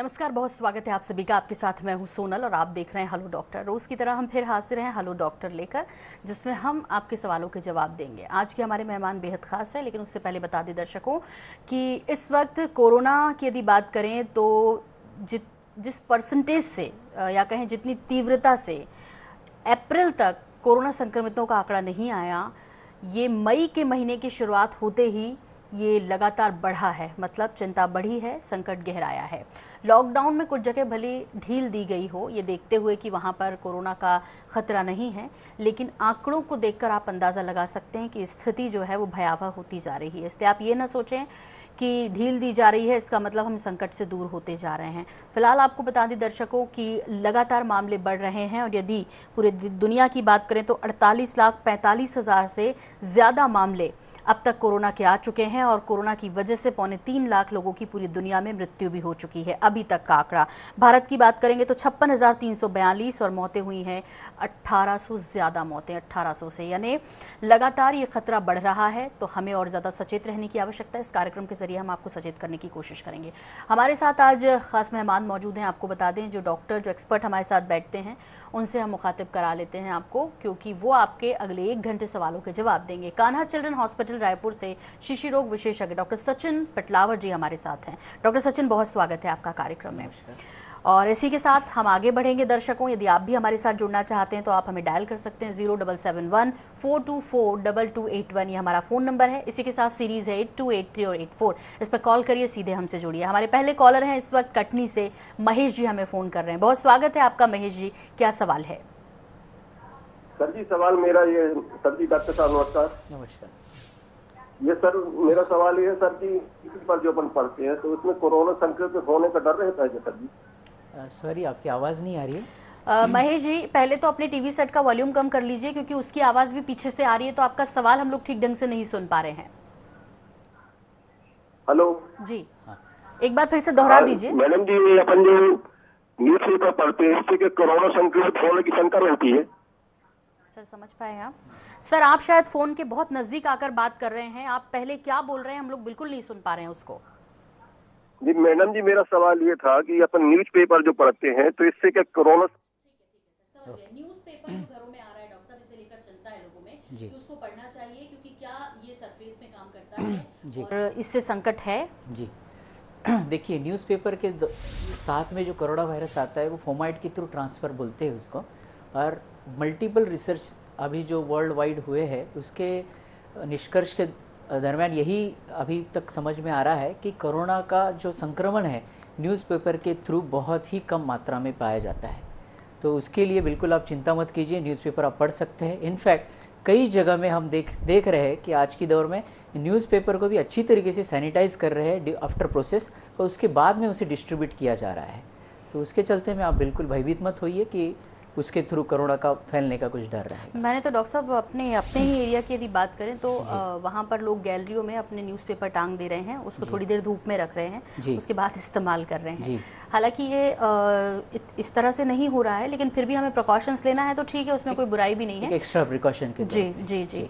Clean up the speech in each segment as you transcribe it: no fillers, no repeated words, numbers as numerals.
नमस्कार, बहुत स्वागत है आप सभी का। आपके साथ मैं हूं सोनल और आप देख रहे हैं हेलो डॉक्टर। रोज की तरह हम फिर हाजिर हैं हेलो डॉक्टर लेकर, जिसमें हम आपके सवालों के जवाब देंगे। आज के हमारे मेहमान बेहद खास है, लेकिन उससे पहले बता दें दर्शकों कि इस वक्त कोरोना की यदि बात करें तो जिस परसेंटेज से या कहें जितनी तीव्रता से अप्रैल तक कोरोना संक्रमितों का आंकड़ा नहीं आया, ये मई के महीने की शुरुआत होते ही ये लगातार बढ़ा है। मतलब चिंता बढ़ी है, संकट गहराया है। लॉकडाउन में कुछ जगह भले ढील दी गई हो, ये देखते हुए कि वहाँ पर कोरोना का खतरा नहीं है, लेकिन आंकड़ों को देखकर आप अंदाज़ा लगा सकते हैं कि स्थिति जो है वो भयावह होती जा रही है। इसलिए आप ये ना सोचें कि ढील दी जा रही है इसका मतलब हम संकट से दूर होते जा रहे हैं। फिलहाल आपको बता दें दर्शकों कि लगातार मामले बढ़ रहे हैं और यदि पूरे दुनिया की बात करें तो 48,45,000 से ज़्यादा मामले अब तक कोरोना के आ चुके हैं और कोरोना की वजह से 3.25 लाख लोगों की पूरी दुनिया में मृत्यु भी हो चुकी है अभी तक का आंकड़ा। भारत की बात करेंगे तो 56,342 और मौतें हुई हैं 1800 ज़्यादा मौतें 1800 से, यानी लगातार ये खतरा बढ़ रहा है। तो हमें और ज़्यादा सचेत रहने की आवश्यकता है। इस कार्यक्रम के जरिए हम आपको सचेत करने की कोशिश करेंगे। हमारे साथ आज खास मेहमान मौजूद हैं। आपको बता दें जो डॉक्टर, जो एक्सपर्ट हमारे साथ बैठते हैं उनसे हम मुखातिब करा लेते हैं आपको, क्योंकि वो आपके अगले 1 घंटे सवालों के जवाब देंगे। कान्हा चिल्ड्रन हॉस्पिटल रायपुर से शिशु रोग विशेषज्ञ डॉक्टर सचिन पटलावर जी हमारे साथ हैं। डॉक्टर सचिन, बहुत स्वागत है आपका कार्यक्रम में। और इसी के साथ हम आगे बढ़ेंगे दर्शकों। यदि आप भी हमारे साथ जुड़ना चाहते हैं तो आप हमें डायल कर सकते हैं 0771-424-2281, ये हमारा फ़ोन नंबर है। इसी के साथ सीरीज़ है 82, 83 और 84, इस पर कॉल करिए, सीधे हमसे जुड़िए। हमारे पहले कॉलर हैं इस वक्त कटनी से महेश जी, हमें फ़ोन कर रहे हैं। बहुत स्वागत है आपका महेश जी, क्या सवाल है? सर जी सवाल मेरा ये, सर जी डॉक्टर साहब नमस्कार। नमस्कार। ये सर मेरा सवाल ये है सर कि इस पर जो अपन पढ़ते हैं तो उसमें कोरोना संक्रमित होने का डर रहता है क्या सर जी? सॉरी, आपकी आवाज़ नहीं आ रही है। महेश जी, पहले तो अपने टीवी सेट का वॉल्यूम कम कर लीजिए, क्योंकि उसकी आवाज़ भी पीछे से आ रही है, तो आपका सवाल हम लोग ठीक ढंग से नहीं सुन पा रहे हैं। हेलो जी, एक बार फिर से दोहरा दीजिए। मैडम जी, ये अपन जो न्यूज पेपर पढ़ते हैं इससे कोरोना संक्रमित होने की शंका रहती है। सर समझ पाए आप? सर आप शायद फोन के बहुत नजदीक आकर बात कर रहे हैं। आप पहले क्या बोल रहे हैं, हम लोग बिल्कुल नहीं सुन पा रहे हैं उसको। जी मैडम जी, मेरा सवाल ये था कि अपन न्यूज पेपर जो पढ़ते हैं तो इससे क्या कोरोना न्यूज़ पेपर जो घरों में आ रहा है डॉक्टर साहब, इसे लेकर चिंता है लोगों में कि उसको पढ़ना चाहिए, क्योंकि क्या ये सरफेस में काम करता है और इससे संकट है जी। देखिए, न्यूज़पेपर के साथ में जो कोरोना वायरस आता है वो फोमाइट के थ्रू ट्रांसफ़र बोलते हैं उसको। और मल्टीपल रिसर्च अभी जो वर्ल्ड वाइड हुए हैं उसके निष्कर्ष के दरमियान यही अभी तक समझ में आ रहा है कि कोरोना का जो संक्रमण है न्यूज़पेपर के थ्रू बहुत ही कम मात्रा में पाया जाता है। तो उसके लिए बिल्कुल आप चिंता मत कीजिए, न्यूज़पेपर आप पढ़ सकते हैं। इनफैक्ट कई जगह में हम देख रहे हैं कि आज की दौर में न्यूज़पेपर को भी अच्छी तरीके से सैनिटाइज कर रहे हैं आफ्टर प्रोसेस, और उसके बाद में उसे डिस्ट्रीब्यूट किया जा रहा है। तो उसके चलते में आप बिल्कुल भयभीत मत होइए कि उसके थ्रू कोरोना का फैलने का कुछ डर रहेगा। मैंने तो डॉक्टर साहब अपने ही एरिया की यदि बाबात करें तो वहाँ पर लोग गैलरियों में अपने न्यूज़पेपर टांग दे रहे हैं, उसको थोड़ी देर धूप में रख रहे हैं, उसके बाद इस्तेमाल कर रहे हैं। हालांकि ये इस तरह से नहीं हो रहा है, लेकिन फिर भी हमें प्रिकॉशंस लेना है तो ठीक है, उसमें कोई बुराई भी नहीं है। एक्स्ट्रा प्रिकॉशन के जी जी जी।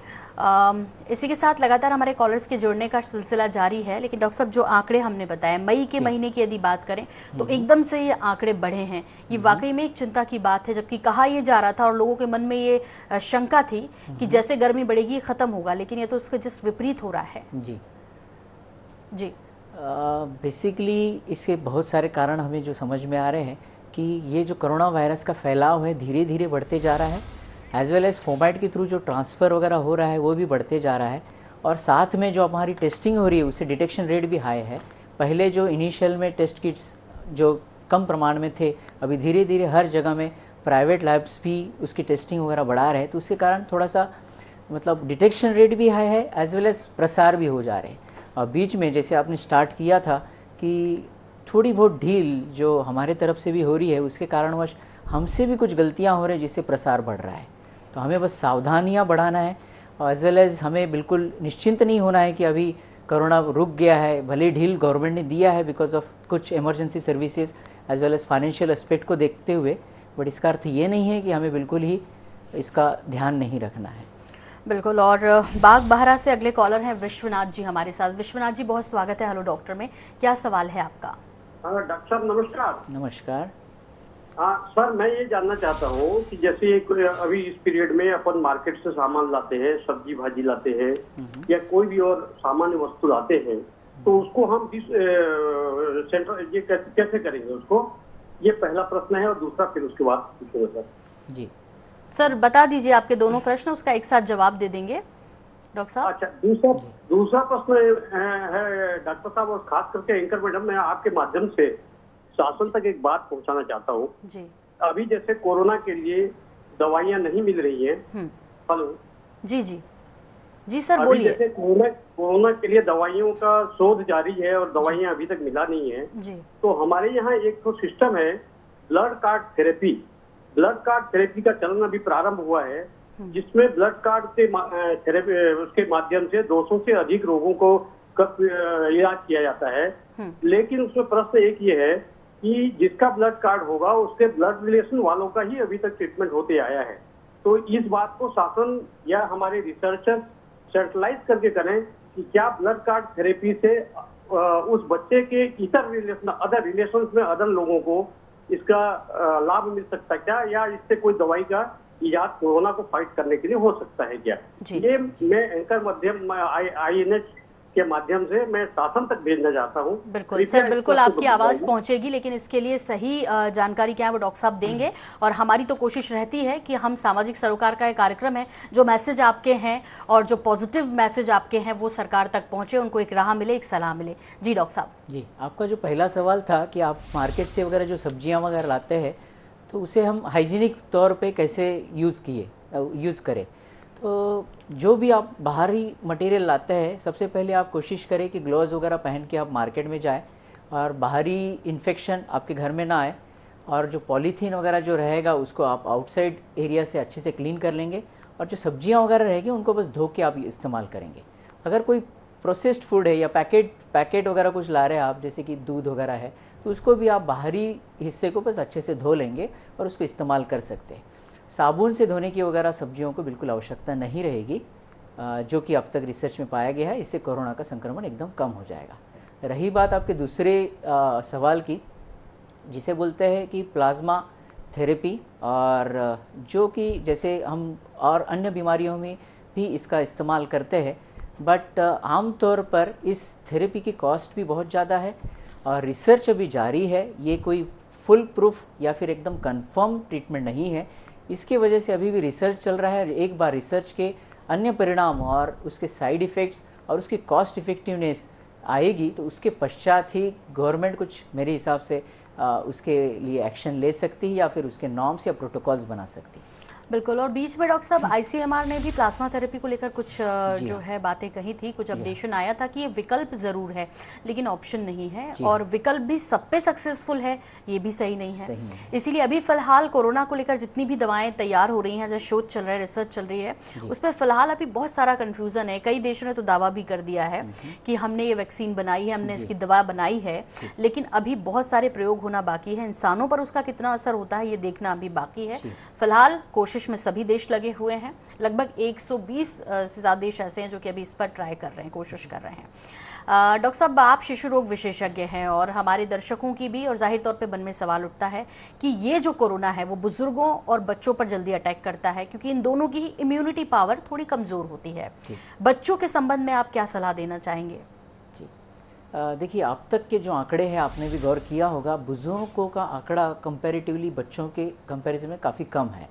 इसी के साथ लगातार हमारे कॉलर्स के जुड़ने का सिलसिला जारी है। लेकिन डॉक्टर साहब, जो आंकड़े हमने बताए मई के महीने की यदि बात करें तो एकदम से ये आंकड़े बढ़े हैं, ये वाकई में एक चिंता की बात है। जबकि कहा यह जा रहा था और लोगों के मन में ये शंका थी कि जैसे गर्मी बढ़ेगी ये खत्म होगा, लेकिन ये तो उसके जिस विपरीत हो रहा है। जी जी। बेसिकली इसके बहुत सारे कारण हमें जो समझ में आ रहे हैं कि ये जो कोरोना वायरस का फैलाव है धीरे धीरे बढ़ते जा रहा है, एज वेल एज फोमाइट के थ्रू जो ट्रांसफ़र वगैरह हो रहा है वो भी बढ़ते जा रहा है। और साथ में जो हमारी टेस्टिंग हो रही है उससे डिटेक्शन रेट भी हाई है। पहले जो इनिशियल में टेस्ट किट्स जो कम प्रमाण में थे, अभी धीरे धीरे हर जगह में प्राइवेट लैब्स भी उसकी टेस्टिंग वगैरह बढ़ा रहे हैं। तो उसके कारण थोड़ा सा मतलब डिटेक्शन रेट भी हाई है, एज वेल एज प्रसार भी हो जा रहे हैं। और बीच में जैसे आपने स्टार्ट किया था कि थोड़ी बहुत ढील जो हमारे तरफ से भी हो रही है, उसके कारणवश हमसे भी कुछ गलतियां हो रही हैं जिससे प्रसार बढ़ रहा है। तो हमें बस सावधानियां बढ़ाना है और एज वेल एज हमें बिल्कुल निश्चिंत नहीं होना है कि अभी कोरोना रुक गया है। भले ढील गवर्नमेंट ने दिया है बिकॉज ऑफ कुछ emergency services as well as financial aspect को देखते हुए, बट इसका अर्थ ये नहीं है कि हमें बिल्कुल ही इसका ध्यान नहीं रखना है। बिल्कुल। और बाग बहरा से अगले कॉलर हैं विश्वनाथ जी हमारे साथ। विश्वनाथ जी, बहुत स्वागत है हेलो डॉक्टर में, क्या सवाल है आपका? डॉक्टर साहब नमस्कार। नमस्कार। सर मैं ये जानना चाहता हूँ कि जैसे अभी इस पीरियड में अपन मार्केट से सामान लाते हैं, सब्जी भाजी लाते हैं या कोई भी और सामान्य वस्तु लाते हैं, तो उसको हम सेंटर ये कैसे करेंगे उसको, ये पहला प्रश्न है। और दूसरा फिर उसके बाद पूछूंगा सर। जी सर बता दीजिए आपके दोनों प्रश्न, उसका एक साथ जवाब दे देंगे डॉक्टर साहब। अच्छा, दूसरा प्रश्न है डॉक्टर साहब और खास करके एंकर मैडम, मैं आपके माध्यम से शासन तक एक बात पहुंचाना चाहता हूँ। जी अभी जैसे कोरोना के लिए दवाइयाँ नहीं मिल रही हैं। हेलो जी जी जी सर अभी बोलिए। जैसे कोरोना के लिए दवाइयों का शोध जारी है और दवाइयाँ अभी तक मिला नहीं है। जी तो हमारे यहाँ एक तो सिस्टम है blood card therapy. Blood card therapy का चलन अभी प्रारंभ हुआ है, जिसमें ब्लड कार्ड के थेरेपी उसके माध्यम से 200 से अधिक रोगों को इलाज किया जाता है। लेकिन उसमें प्रश्न एक ये है कि जिसका ब्लड कार्ड होगा उसके ब्लड रिलेशन वालों का ही अभी तक ट्रीटमेंट होते आया है। तो इस बात को शासन या हमारे रिसर्चर सेंट्रलाइज करके करें कि क्या ब्लड कार्ड थेरेपी से उस बच्चे के अदर रिलेशन में अदर लोगों को इसका लाभ मिल सकता है क्या, या इससे कोई दवाई का इजाद कोरोना को फाइट करने के लिए हो सकता है क्या। ये मैं एंकर माध्यम INH के माध्यम से मैं शासन तक भेजना चाहता हूँ। बिल्कुल सर, बिल्कुल आपकी आवाज पहुंचेगी, लेकिन इसके लिए सही जानकारी क्या है वो डॉक्टर साहब देंगे। और हमारी तो कोशिश रहती है कि हम सामाजिक सरोकार का एक कार्यक्रम है, जो मैसेज आपके हैं और जो पॉजिटिव मैसेज आपके हैं वो सरकार तक पहुंचे, उनको एक राह मिले, एक सलाह मिले। जी डॉक्टर साहब। जी, आपका जो पहला सवाल था कि आप मार्केट से वगैरह जो सब्जियां वगैरह लाते हैं तो उसे हम हाइजीनिक तौर पे कैसे यूज़ करें। तो जो भी आप बाहरी मटेरियल लाते हैं, सबसे पहले आप कोशिश करें कि ग्लव्स वगैरह पहन के आप मार्केट में जाएं और बाहरी इन्फेक्शन आपके घर में ना आए। और जो पॉलीथीन वगैरह जो रहेगा उसको आप आउटसाइड एरिया से अच्छे से क्लीन कर लेंगे, और जो सब्जियां वगैरह रहेगी उनको बस धो के आप इस्तेमाल करेंगे। अगर कोई प्रोसेस्ड फूड है या पैकेट वगैरह कुछ ला रहे हैं आप, जैसे कि दूध वगैरह है, तो उसको भी आप बाहरी हिस्से को बस अच्छे से धो लेंगे और उसको इस्तेमाल कर सकते हैं। साबुन से धोने की वगैरह सब्जियों को बिल्कुल आवश्यकता नहीं रहेगी, जो कि अब तक रिसर्च में पाया गया है। इससे कोरोना का संक्रमण एकदम कम हो जाएगा। रही बात आपके दूसरे सवाल की, जिसे बोलते हैं कि प्लाज्मा थेरेपी, और जो कि जैसे हम और अन्य बीमारियों में भी इसका इस्तेमाल करते हैं, बट आमतौर पर इस थेरेपी की कॉस्ट भी बहुत ज़्यादा है और रिसर्च अभी जारी है। ये कोई फुल प्रूफ या फिर एकदम कंफर्म ट्रीटमेंट नहीं है। इसकी वजह से अभी भी रिसर्च चल रहा है। एक बार रिसर्च के अन्य परिणाम और उसके साइड इफ़ेक्ट्स और उसकी कॉस्ट इफ़ेक्टिवनेस आएगी तो उसके पश्चात ही गवर्नमेंट कुछ मेरे हिसाब से उसके लिए एक्शन ले सकती है या फिर उसके नॉर्म्स या प्रोटोकॉल्स बना सकती है। बिल्कुल। और बीच में डॉक्टर साहब ICMR ने भी प्लाज्मा थेरेपी को लेकर कुछ जो है बातें कही थी, कुछ अपडेशन आया था कि ये विकल्प जरूर है लेकिन ऑप्शन नहीं है, और विकल्प भी सब पे सक्सेसफुल है ये भी सही नहीं है। इसीलिए अभी फिलहाल कोरोना को लेकर जितनी भी दवाएं तैयार हो रही हैं, जैसे शोध चल रहा है, रिसर्च चल रही है, उस पर फिलहाल अभी बहुत सारा कंफ्यूजन है। कई देशों ने तो दावा भी कर दिया है कि हमने ये वैक्सीन बनाई है, हमने इसकी दवा बनाई है, लेकिन अभी बहुत सारे प्रयोग होना बाकी है। इंसानों पर उसका कितना असर होता है ये देखना अभी बाकी है। फिलहाल कोशिश में सभी देश लगे हुए हैं। लगभग 120 से ज्यादा देश ऐसे हैं जो कि अभी इस पर ट्राई कर रहे हैं, कोशिश कर रहे हैं। डॉक्टर साहब, आप शिशु रोग विशेषज्ञ हैं और हमारे दर्शकों की भी और जाहिर तौर पे मन में सवाल उठता है कि ये जो कोरोना है वो बुजुर्गों और बच्चों पर जल्दी अटैक करता है, क्योंकि इन दोनों की ही इम्यूनिटी पावर थोड़ी कमजोर होती है। बच्चों के संबंध में आप क्या सलाह देना चाहेंगे? देखिए, अब तक के जो आंकड़े हैं आपने भी गौर किया होगा, बुजुर्गों का आंकड़ा कंपैरेटिवली बच्चों के कंपैरिजन में काफ़ी कम है।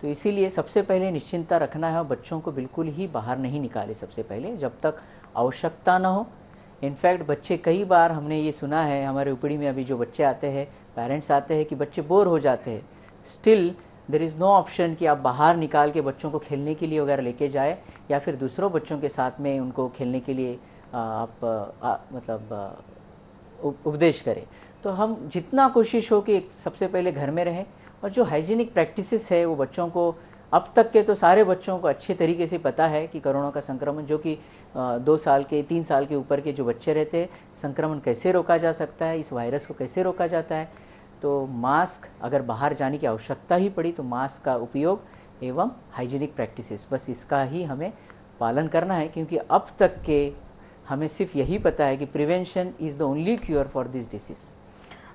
तो इसीलिए सबसे पहले निश्चिंता रखना है और बच्चों को बिल्कुल ही बाहर नहीं निकाले सबसे पहले, जब तक आवश्यकता ना हो। इनफैक्ट बच्चे, कई बार हमने ये सुना है, हमारे ऊपरी में अभी जो बच्चे आते हैं, पेरेंट्स आते हैं कि बच्चे बोर हो जाते हैं, still there is no option कि आप बाहर निकाल के बच्चों को खेलने के लिए वगैरह लेके जाए या फिर दूसरों बच्चों के साथ में उनको खेलने के लिए उपदेश करें। तो हम जितना कोशिश हो कि सबसे पहले घर में रहें, और जो हाइजीनिक प्रैक्टिसेस है वो बच्चों को, अब तक के तो सारे बच्चों को अच्छे तरीके से पता है कि कोरोना का संक्रमण, जो कि 2 साल के 3 साल के ऊपर के जो बच्चे रहते हैं, संक्रमण कैसे रोका जा सकता है, इस वायरस को कैसे रोका जाता है। तो मास्क, अगर बाहर जाने की आवश्यकता ही पड़ी तो मास्क का उपयोग एवं हाइजीनिक प्रैक्टिसेस, बस इसका ही हमें पालन करना है, क्योंकि अब तक के हमें सिर्फ यही पता है कि prevention is the only cure for this disease.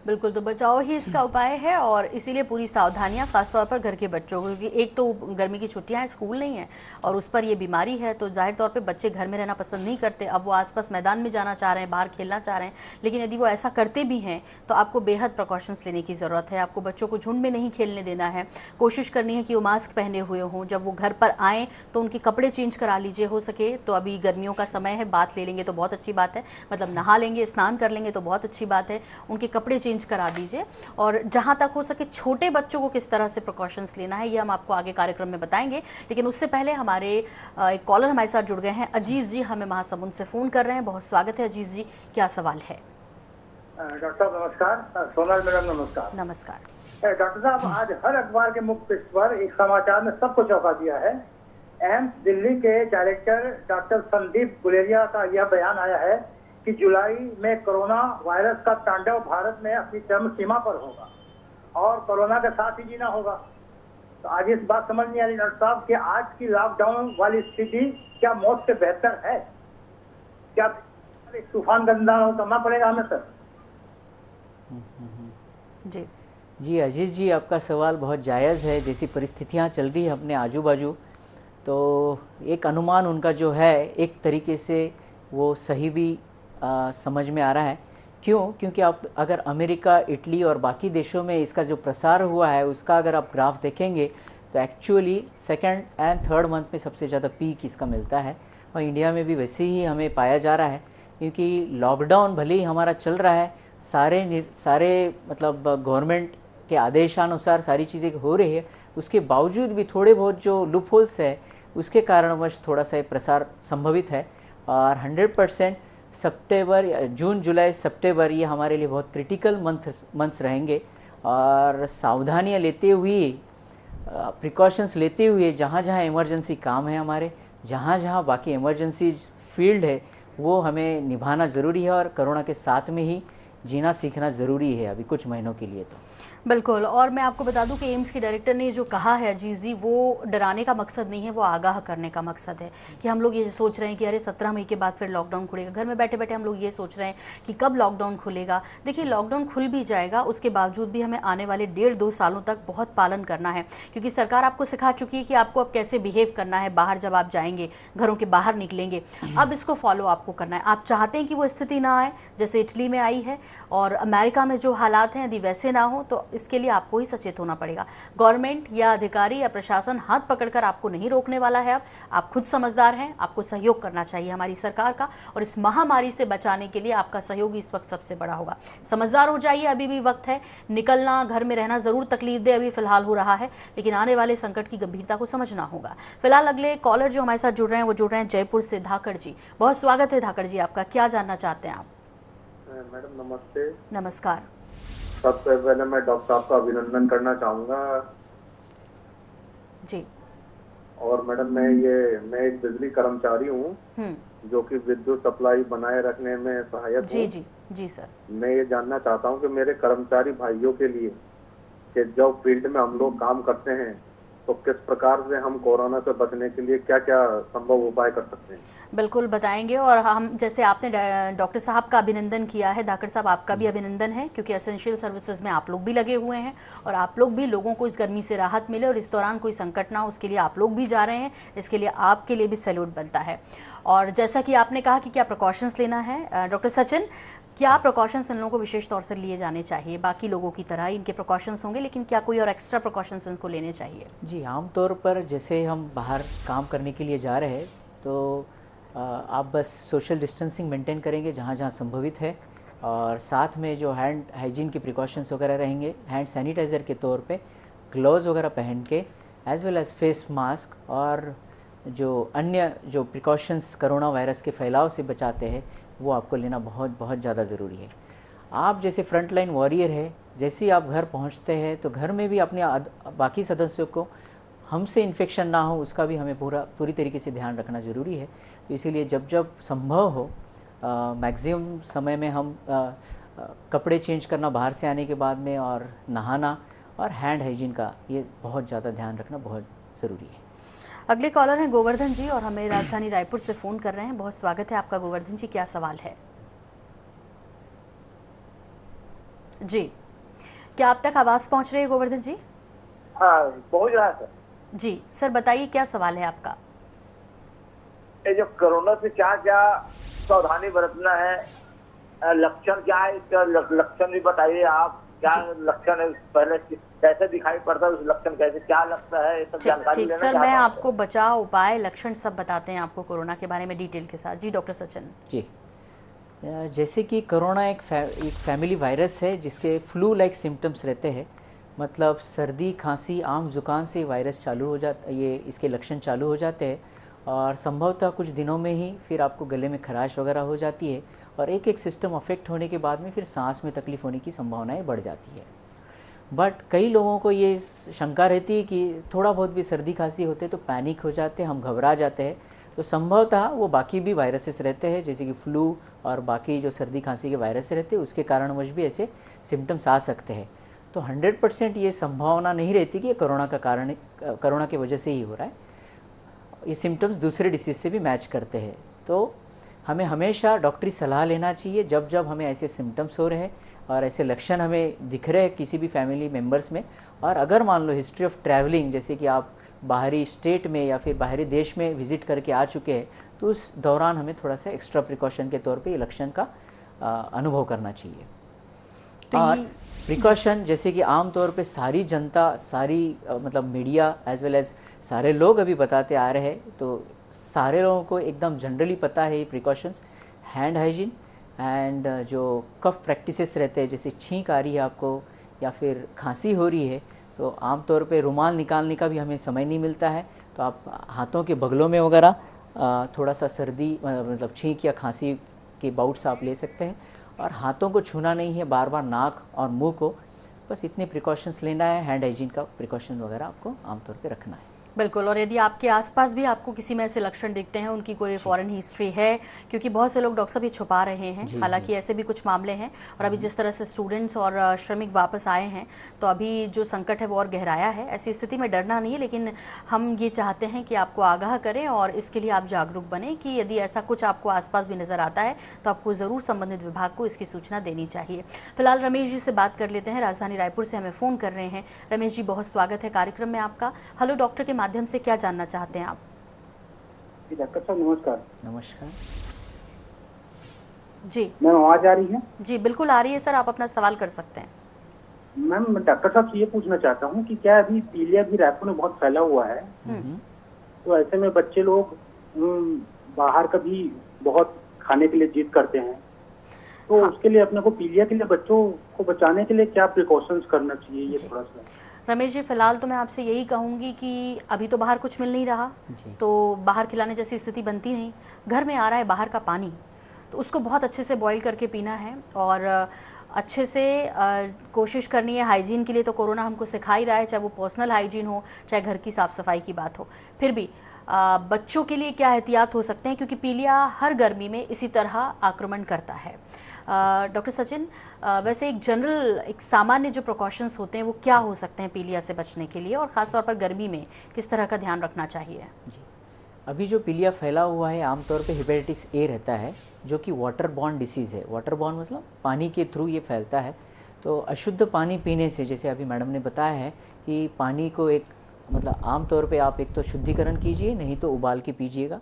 बिल्कुल, तो बचाव ही इसका उपाय है और इसीलिए पूरी सावधानियां, खासतौर पर घर के बच्चों को, क्योंकि एक तो गर्मी की छुट्टियां हैं, स्कूल नहीं है और उस पर ये बीमारी है, तो जाहिर तौर पे बच्चे घर में रहना पसंद नहीं करते। अब वो आसपास मैदान में जाना चाह रहे हैं, बाहर खेलना चाह रहे हैं, लेकिन यदि वो ऐसा करते भी हैं तो आपको बेहद प्रिकॉशंस लेने की ज़रूरत है। आपको बच्चों को झुंड में नहीं खेलने देना है, कोशिश करनी है कि वो मास्क पहने हुए हों। जब वो घर पर आएँ तो उनके कपड़े चेंज करा लीजिए, हो सके तो। अभी गर्मियों का समय है, बात ले लेंगे तो बहुत अच्छी बात है, मतलब नहा लेंगे, स्नान कर लेंगे तो बहुत अच्छी बात है, उनके कपड़े चेंज करा दीजिए। और जहां तक हो सके छोटे बच्चों को किस तरह से प्रिकॉशंस लेना है, ये हम आपको आगे कार्यक्रम में बताएंगे। लेकिन उससे पहले हमारे एक कॉलर हमारे साथ जुड़ गए हैं, अजीज जी हमें महासमुंद से फोन कर रहे हैं। बहुत स्वागत है अजीज जी, क्या सवाल है? डॉक्टर साहब नमस्कार। सोनल मैडम नमस्कार। नमस्कार। डॉक्टर साहब, आज हर अखबार के मुख्य पृष्ठ पर एक समाचार ने सबको चौंका दिया है। एम्स दिल्ली के डायरेक्टर डॉक्टर संदीप गुलेरिया का यह बयान आया है कि जुलाई में कोरोना वायरस का तांडव भारत में अपनी चरम सीमा पर होगा और कोरोना के साथ ही जीना होगा। तो आज इस बात समझ नहीं आ रही डॉक्टर साहब कि आज की लॉकडाउन वाली स्थिति क्या मौत से बेहतर है? क्या तूफान का इंतजार करना पड़ेगा हमें सर? जी अजीत जी, आपका सवाल बहुत जायज़ है। जैसी परिस्थितियां चल रही है अपने आजू बाजू, तो एक अनुमान उनका जो है एक तरीके से वो सही भी समझ में आ रहा है। क्यों? क्योंकि आप अगर अमेरिका, इटली और बाकी देशों में इसका जो प्रसार हुआ है उसका अगर आप ग्राफ देखेंगे तो actually second and third month में सबसे ज़्यादा पीक इसका मिलता है। और इंडिया में भी वैसे ही हमें पाया जा रहा है, क्योंकि लॉकडाउन भले ही हमारा चल रहा है, सारे मतलब गवर्नमेंट के आदेशानुसार सारी चीज़ें हो रही है, उसके बावजूद भी थोड़े बहुत जो लूप होल्स है उसके कारणवश थोड़ा सा प्रसार संभवित है। और 100% सितंबर, जून, जुलाई, सितंबर ये हमारे लिए बहुत क्रिटिकल मंथ्स रहेंगे। और सावधानियां लेते हुए, प्रिकॉशंस लेते हुए, जहाँ जहाँ इमरजेंसी काम है हमारे, जहाँ जहाँ बाकी इमरजेंसी फील्ड है वो हमें निभाना ज़रूरी है और कोरोना के साथ में ही जीना सीखना ज़रूरी है अभी कुछ महीनों के लिए। तो बिल्कुल, और मैं आपको बता दूं कि एम्स के डायरेक्टर ने जो कहा है अजीज जी, वो डराने का मकसद नहीं है, वो आगाह करने का मकसद है। कि हम लोग ये सोच रहे हैं कि अरे 17 मई के बाद फिर लॉकडाउन खुलेगा, घर में बैठे बैठे हम लोग ये सोच रहे हैं कि कब लॉकडाउन खुलेगा। देखिए, लॉकडाउन खुल भी जाएगा, उसके बावजूद भी हमें आने वाले 1.5-2 सालों तक बहुत पालन करना है, क्योंकि सरकार आपको सिखा चुकी है कि आपको अब कैसे बिहेव करना है बाहर, जब आप जाएंगे, घरों के बाहर निकलेंगे, अब इसको फॉलो आपको करना है। आप चाहते हैं कि वो स्थिति ना आए जैसे इटली में आई है और अमेरिका में जो हालात हैं यदि वैसे ना हो, तो इसके लिए आपको ही सचेत होना पड़ेगा। गवर्नमेंट या अधिकारी या प्रशासन हाथ पकड़कर आपको नहीं रोकने वाला है। अब आप खुद समझदार हैं, आपको सहयोग करना चाहिए हमारी सरकार का, और इस महामारी से बचाने के लिए आपका सहयोग इस वक्त सबसे बड़ा होगा। समझदार हो जाइए, अभी भी वक्त है। निकलना, घर में रहना जरूर तकलीफ दे अभी फिलहाल हो रहा है, लेकिन आने वाले संकट की गंभीरता को समझना होगा। फिलहाल अगले कॉलर जो हमारे साथ जुड़ रहे हैं वो जुड़ रहे हैं जयपुर से, धाकड़ जी। बहुत स्वागत है धाकड़ जी आपका, क्या जानना चाहते हैं आप? मैडम नमस्ते। नमस्कार। सबसे पहले मैं डॉक्टर साहब का अभिनंदन करना चाहूँगा जी। और मैडम मैं एक बिजली कर्मचारी हूँ जो कि विद्युत सप्लाई बनाए रखने में सहायक हूँ। जी जी जी सर। मैं ये जानना चाहता हूँ कि मेरे कर्मचारी भाइयों के लिए कि जो फील्ड में हम लोग काम करते हैं तो किस प्रकार से हम कोरोना से बचने के लिए क्या क्या संभव उपाय कर सकते हैं? बिल्कुल बताएंगे। और हम, जैसे आपने डॉक्टर साहब का अभिनंदन किया है, धाकड़ साहब आपका भी अभिनंदन है, क्योंकि एसेंशियल सर्विसेज में आप लोग भी लगे हुए हैं और आप लोग भी लोगों को इस गर्मी से राहत मिले और इस दौरान कोई संकट ना हो, उसके लिए आप लोग भी जा रहे हैं। इसके लिए आपके लिए भी सैल्यूट बनता है। और जैसा कि आपने कहा कि क्या प्रिकॉशंस लेना है, डॉक्टर सचिन, क्या प्रिकॉशंस इन लोगों को विशेष तौर से लिए जाने चाहिए? बाकी लोगों की तरह इनके प्रिकॉशंस होंगे, लेकिन क्या कोई और एक्स्ट्रा प्रिकॉशंस इनको लेने चाहिए? जी, आमतौर पर जैसे हम बाहर काम करने के लिए जा रहे हैं तो आप बस सोशल डिस्टेंसिंग मेंटेन करेंगे जहाँ जहाँ संभवित है, और साथ में जो हैंड हाइजीन की प्रिकॉशंस वगैरह रहेंगे, हैंड सैनिटाइज़र के तौर पे ग्लव्स वगैरह पहन के, as well as face mask, और जो अन्य जो प्रिकॉशंस कोरोना वायरस के फैलाव से बचाते हैं वो आपको लेना बहुत बहुत ज़्यादा ज़रूरी है। आप जैसे फ्रंट लाइन वॉरियर है, जैसे ही आप घर पहुंचते हैं तो घर में भी अपने बाकी सदस्यों को हमसे इन्फेक्शन ना हो उसका भी हमें पूरी तरीके से ध्यान रखना ज़रूरी है। तो इसीलिए जब जब संभव हो मैक्सिमम समय में हम कपड़े चेंज करना बाहर से आने के बाद में, और नहाना और हैंड हाइजीन का ये बहुत ज़्यादा ध्यान रखना बहुत ज़रूरी है। अगले कॉलर हैं गोवर्धन जी और हमें राजधानी रायपुर से फ़ोन कर रहे हैं। बहुत स्वागत है आपका गोवर्धन जी, क्या सवाल है? जी, क्या आप तक आवाज पहुंच रही है गोवर्धन जी? हाँ, पहुंच रहा है सर। जी सर, बताइए क्या सवाल है आपका? ये जो कोरोना से क्या क्या सावधानी बरतना है, लक्षण क्या है इसका, लक्षण भी बताइए आप। क्या लक्षण है, पहले कैसे दिखाई पड़ता है, उस लक्षण कैसे, क्या लगता है, ये सब जानकारी ठीक लेना सर, चाहता मैं हूं। आपको बचाव उपाय लक्षण सब बताते हैं आपको कोरोना के बारे में डिटेल के साथ। जी डॉक्टर सचिन। जी, जैसे कि कोरोना एक फैमिली वायरस है जिसके फ्लू लाइक सिम्टम्स रहते हैं, मतलब सर्दी खांसी आम जुकाम से वायरस चालू हो जाता, ये इसके लक्षण चालू हो जाते हैं और संभवतः कुछ दिनों में ही फिर आपको गले में खराश वगैरह हो जाती है और एक एक सिस्टम अफेक्ट होने के बाद में फिर सांस में तकलीफ होने की संभावनाएं बढ़ जाती है। बट कई लोगों को ये शंका रहती है कि थोड़ा बहुत भी सर्दी खांसी होते तो पैनिक हो जाते हैं, हम घबरा जाते हैं, तो संभवतः वो बाकी भी वायरसेस रहते हैं जैसे कि फ्लू और बाकी जो सर्दी खांसी के वायरस रहते हैं उसके कारणवश भी ऐसे सिम्टम्स आ सकते हैं। तो 100% ये संभावना नहीं रहती कि ये कोरोना का कारण कोरोना की वजह से ही हो रहा है, ये सिम्टम्स दूसरे डिसीज से भी मैच करते हैं। तो हमें हमेशा डॉक्टरी सलाह लेना चाहिए जब जब हमें ऐसे सिम्टम्स हो रहे हैं और ऐसे लक्षण हमें दिख रहे हैं किसी भी फैमिली मेम्बर्स में। और अगर मान लो हिस्ट्री ऑफ ट्रैवलिंग, जैसे कि आप बाहरी स्टेट में या फिर बाहरी देश में विजिट करके आ चुके हैं, तो उस दौरान हमें थोड़ा सा एक्स्ट्रा प्रिकॉशन के तौर पे ये लक्षण का अनुभव करना चाहिए। और प्रिकॉशन जैसे कि आम तौर पे सारी जनता, सारी मतलब मीडिया एज वेल एज सारे लोग अभी बताते आ रहे हैं, तो सारे लोगों को एकदम जनरली पता है ये प्रिकॉशंस। हैंड हाइजीन एंड जो कफ प्रैक्टिसेस रहते हैं, जैसे छींक आ रही है आपको या फिर खांसी हो रही है, तो आमतौर पे रुमाल निकालने का भी हमें समय नहीं मिलता है, तो आप हाथों के बगलों में वगैरह थोड़ा सा सर्दी मतलब छींक या खांसी के बाउट्स आप ले सकते हैं। और हाथों को छूना नहीं है, बार बार नाक और मुंह को, बस इतने प्रिकॉशंस लेना है। हैंड हाइजीन का प्रिकॉशन वगैरह आपको आमतौर पे रखना है। बिल्कुल। और यदि आपके आसपास भी आपको किसी में ऐसे लक्षण दिखते हैं, उनकी कोई फॉरेन हिस्ट्री है, क्योंकि बहुत से लोग डॉक्टर साहब ये छुपा रहे हैं, हालांकि ऐसे भी कुछ मामले हैं। और अभी जिस तरह से स्टूडेंट्स और श्रमिक वापस आए हैं, तो अभी जो संकट है वो और गहराया है। ऐसी स्थिति में डरना नहीं है, लेकिन हम ये चाहते हैं कि आपको आगाह करें और इसके लिए आप जागरूक बने कि यदि ऐसा कुछ आपको आसपास भी नजर आता है तो आपको ज़रूर संबंधित विभाग को इसकी सूचना देनी चाहिए। फिलहाल रमेश जी से बात कर लेते हैं, राजधानी रायपुर से हमें फ़ोन कर रहे हैं। रमेश जी, बहुत स्वागत है कार्यक्रम में आपका। हेलो डॉक्टर के माध्यम से क्या जानना चाहते हैं आप? जी डॉक्टर साहब नमस्कार। नमस्कार जी मैम, आवाज आ रही है? जी बिल्कुल आ रही है सर, आप अपना सवाल कर सकते हैं। मैम, डॉक्टर साहब से ये पूछना चाहता हूँ कि क्या अभी पीलिया भी रायपुर में बहुत फैला हुआ है, तो ऐसे में बच्चे लोग बाहर का भी बहुत खाने के लिए जिद करते हैं, तो उसके लिए अपने को पीलिया के लिए बच्चों को बचाने के लिए क्या प्रिकॉशंस करना चाहिए, ये थोड़ा सा। रमेश जी, फिलहाल तो मैं आपसे यही कहूंगी कि अभी तो बाहर कुछ मिल नहीं रहा, तो बाहर खिलाने जैसी स्थिति बनती नहीं। घर में आ रहा है बाहर का पानी, तो उसको बहुत अच्छे से बॉईल करके पीना है और अच्छे से कोशिश करनी है। हाइजीन के लिए तो कोरोना हमको सिखा ही रहा है, चाहे वो पर्सनल हाइजीन हो, चाहे घर की साफ सफाई की बात हो। फिर भी बच्चों के लिए क्या एहतियात हो सकते हैं, क्योंकि पीलिया हर गर्मी में इसी तरह आक्रमण करता है। डॉक्टर सचिन, वैसे एक जनरल, एक सामान्य जो प्रिकॉशंस होते हैं वो क्या हो सकते हैं पीलिया से बचने के लिए, और ख़ासतौर पर गर्मी में किस तरह का ध्यान रखना चाहिए? जी, अभी जो पीलिया फैला हुआ है आमतौर पे हेपेटाइटिस ए रहता है, जो कि वाटर बॉर्न डिसीज़ है। वाटर बॉर्न मतलब पानी के थ्रू ये फैलता है। तो अशुद्ध पानी पीने से, जैसे अभी मैडम ने बताया है कि पानी को एक मतलब आमतौर पे आप एक तो शुद्धिकरण कीजिए, नहीं तो उबाल के पीजिएगा।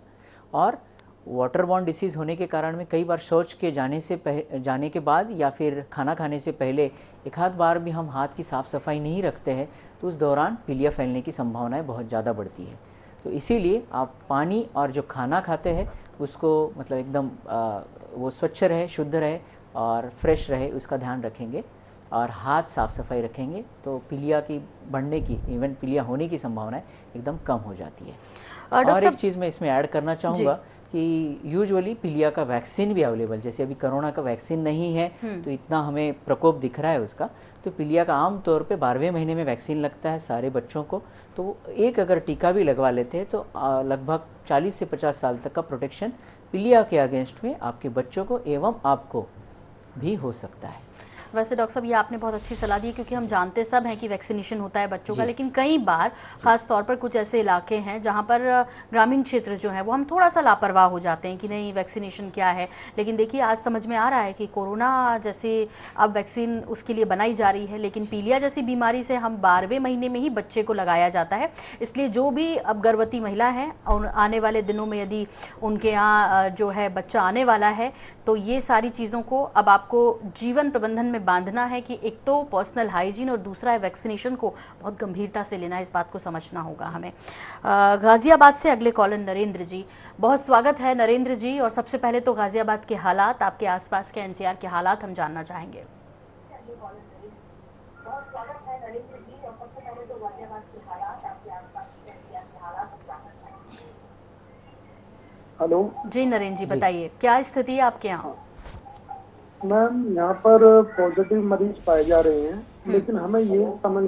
और वाटर बॉर्न डिसीज़ होने के कारण में कई बार शौच के जाने के बाद या फिर खाना खाने से पहले एक आध बार भी हम हाथ की साफ़ सफाई नहीं रखते हैं, तो उस दौरान पीलिया फैलने की संभावनाएं बहुत ज़्यादा बढ़ती है। तो इसीलिए आप पानी और जो खाना खाते हैं उसको मतलब एकदम वो स्वच्छ रहे, शुद्ध रहे और फ्रेश रहे, उसका ध्यान रखेंगे और हाथ साफ सफाई रखेंगे, तो पीलिया की बढ़ने की, इवन पीलिया होने की संभावनाएं एकदम कम हो जाती है। और एक चीज़ मैं इसमें ऐड करना चाहूँगा कि यूजुअली पीलिया का वैक्सीन भी अवेलेबल, जैसे अभी कोरोना का वैक्सीन नहीं है तो इतना हमें प्रकोप दिख रहा है उसका, तो पीलिया का आम तौर पे 12वें महीने में वैक्सीन लगता है सारे बच्चों को। तो एक अगर टीका भी लगवा लेते हैं तो लगभग 40 से 50 साल तक का प्रोटेक्शन पीलिया के अगेंस्ट में आपके बच्चों को एवं आपको भी हो सकता है। वैसे डॉक्टर साहब ये आपने बहुत अच्छी सलाह दी, क्योंकि हम जानते सब हैं कि वैक्सीनेशन होता है बच्चों का, लेकिन कई बार खास तौर पर कुछ ऐसे इलाके हैं जहां पर ग्रामीण क्षेत्र जो है वो हम थोड़ा सा लापरवाह हो जाते हैं कि नहीं वैक्सीनेशन क्या है। लेकिन देखिए आज समझ में आ रहा है कि कोरोना जैसे अब वैक्सीन उसके लिए बनाई जा रही है, लेकिन पीलिया जैसी बीमारी से हम 12वें महीने में ही बच्चे को लगाया जाता है। इसलिए जो भी अब गर्भवती महिला है और आने वाले दिनों में यदि उनके यहाँ जो है बच्चा आने वाला है, तो ये सारी चीज़ों को अब आपको जीवन प्रबंधन में बांधना है कि एक तो पर्सनल हाइजीन और दूसरा है वैक्सीनेशन को बहुत गंभीरता से लेना है। इस बात को समझना होगा हमें। गाजियाबाद से अगले कॉलर नरेंद्र जी, बहुत स्वागत है नरेंद्र जी। और सबसे पहले तो गाजियाबाद के हालात, आपके आसपास के एनसीआर के हालात हम जानना चाहेंगे। हेलो जी नरेंद्र जी, बताइए क्या स्थिति है आपके यहाँ? मैम, यहाँ पर पॉजिटिव मरीज पाए जा रहे हैं, लेकिन हमें ये समझ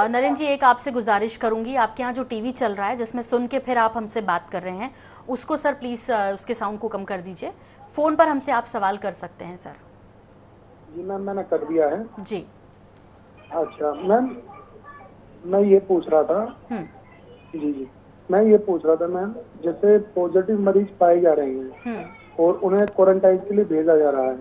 नरेंद्र जी एक आपसे गुजारिश करूंगी, आपके यहाँ जो टीवी चल रहा है जिसमें सुन के फिर आप हमसे बात कर रहे हैं, उसको सर प्लीज उसके साउंड को कम कर दीजिए। फोन पर हमसे आप सवाल कर सकते हैं सर। जी मैम, मैंने कर दिया है जी। अच्छा मैम, मैं ये पूछ रहा था जी, मैं ये पूछ रहा था मैम, जैसे पॉजिटिव मरीज पाए जा रहे हैं और उन्हें क्वारंटाइन के लिए भेजा जा रहा है,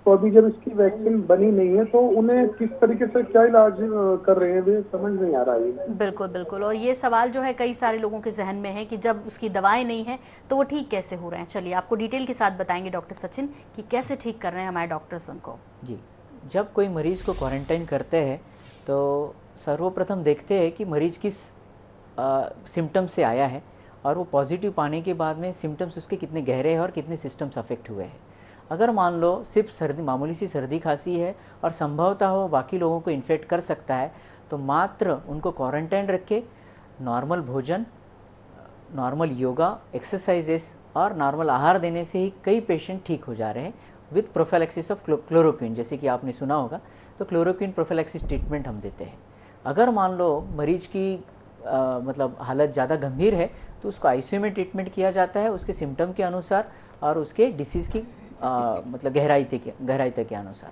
तो अभी जब इसकी वैक्सीन बनी नहीं है तो उन्हें किस तरीके से क्या इलाज कर रहे हैं, वे समझ नहीं आ रहा है। बिल्कुल बिल्कुल, और ये सवाल जो है कई सारे लोगों के जहन में है कि जब उसकी दवाएं नहीं है तो वो ठीक कैसे हो रहे हैं। चलिए आपको डिटेल के साथ बताएंगे डॉक्टर सचिन कि कैसे ठीक कर रहे हैं हमारे डॉक्टर्स उनको। जी, जब कोई मरीज को क्वारंटाइन करते हैं तो सर्वप्रथम देखते हैं कि मरीज किस सिम्टम्स से आया है, और वो पॉजिटिव पाने के बाद में सिम्टम्स उसके कितने गहरे हैं और कितने सिस्टम्स अफेक्ट हुए हैं। अगर मान लो सिर्फ सर्दी, मामूली सी सर्दी खांसी है और संभवतः वो बाकी लोगों को इन्फेक्ट कर सकता है, तो मात्र उनको क्वारंटाइन रख के नॉर्मल भोजन, नॉर्मल योगा, एक्सरसाइजेस और नॉर्मल आहार देने से ही कई पेशेंट ठीक हो जा रहे हैं विथ प्रोफिलैक्सिस ऑफ क्लोरोक्विन। जैसे कि आपने सुना होगा, तो क्लोरोक्विन प्रोफिलैक्सिस ट्रीटमेंट हम देते हैं। अगर मान लो मरीज की मतलब हालत ज़्यादा गंभीर है तो उसको आईसीयू में ट्रीटमेंट किया जाता है उसके सिम्टम के अनुसार और उसके डिसीज़ की मतलब गहराई तक के अनुसार।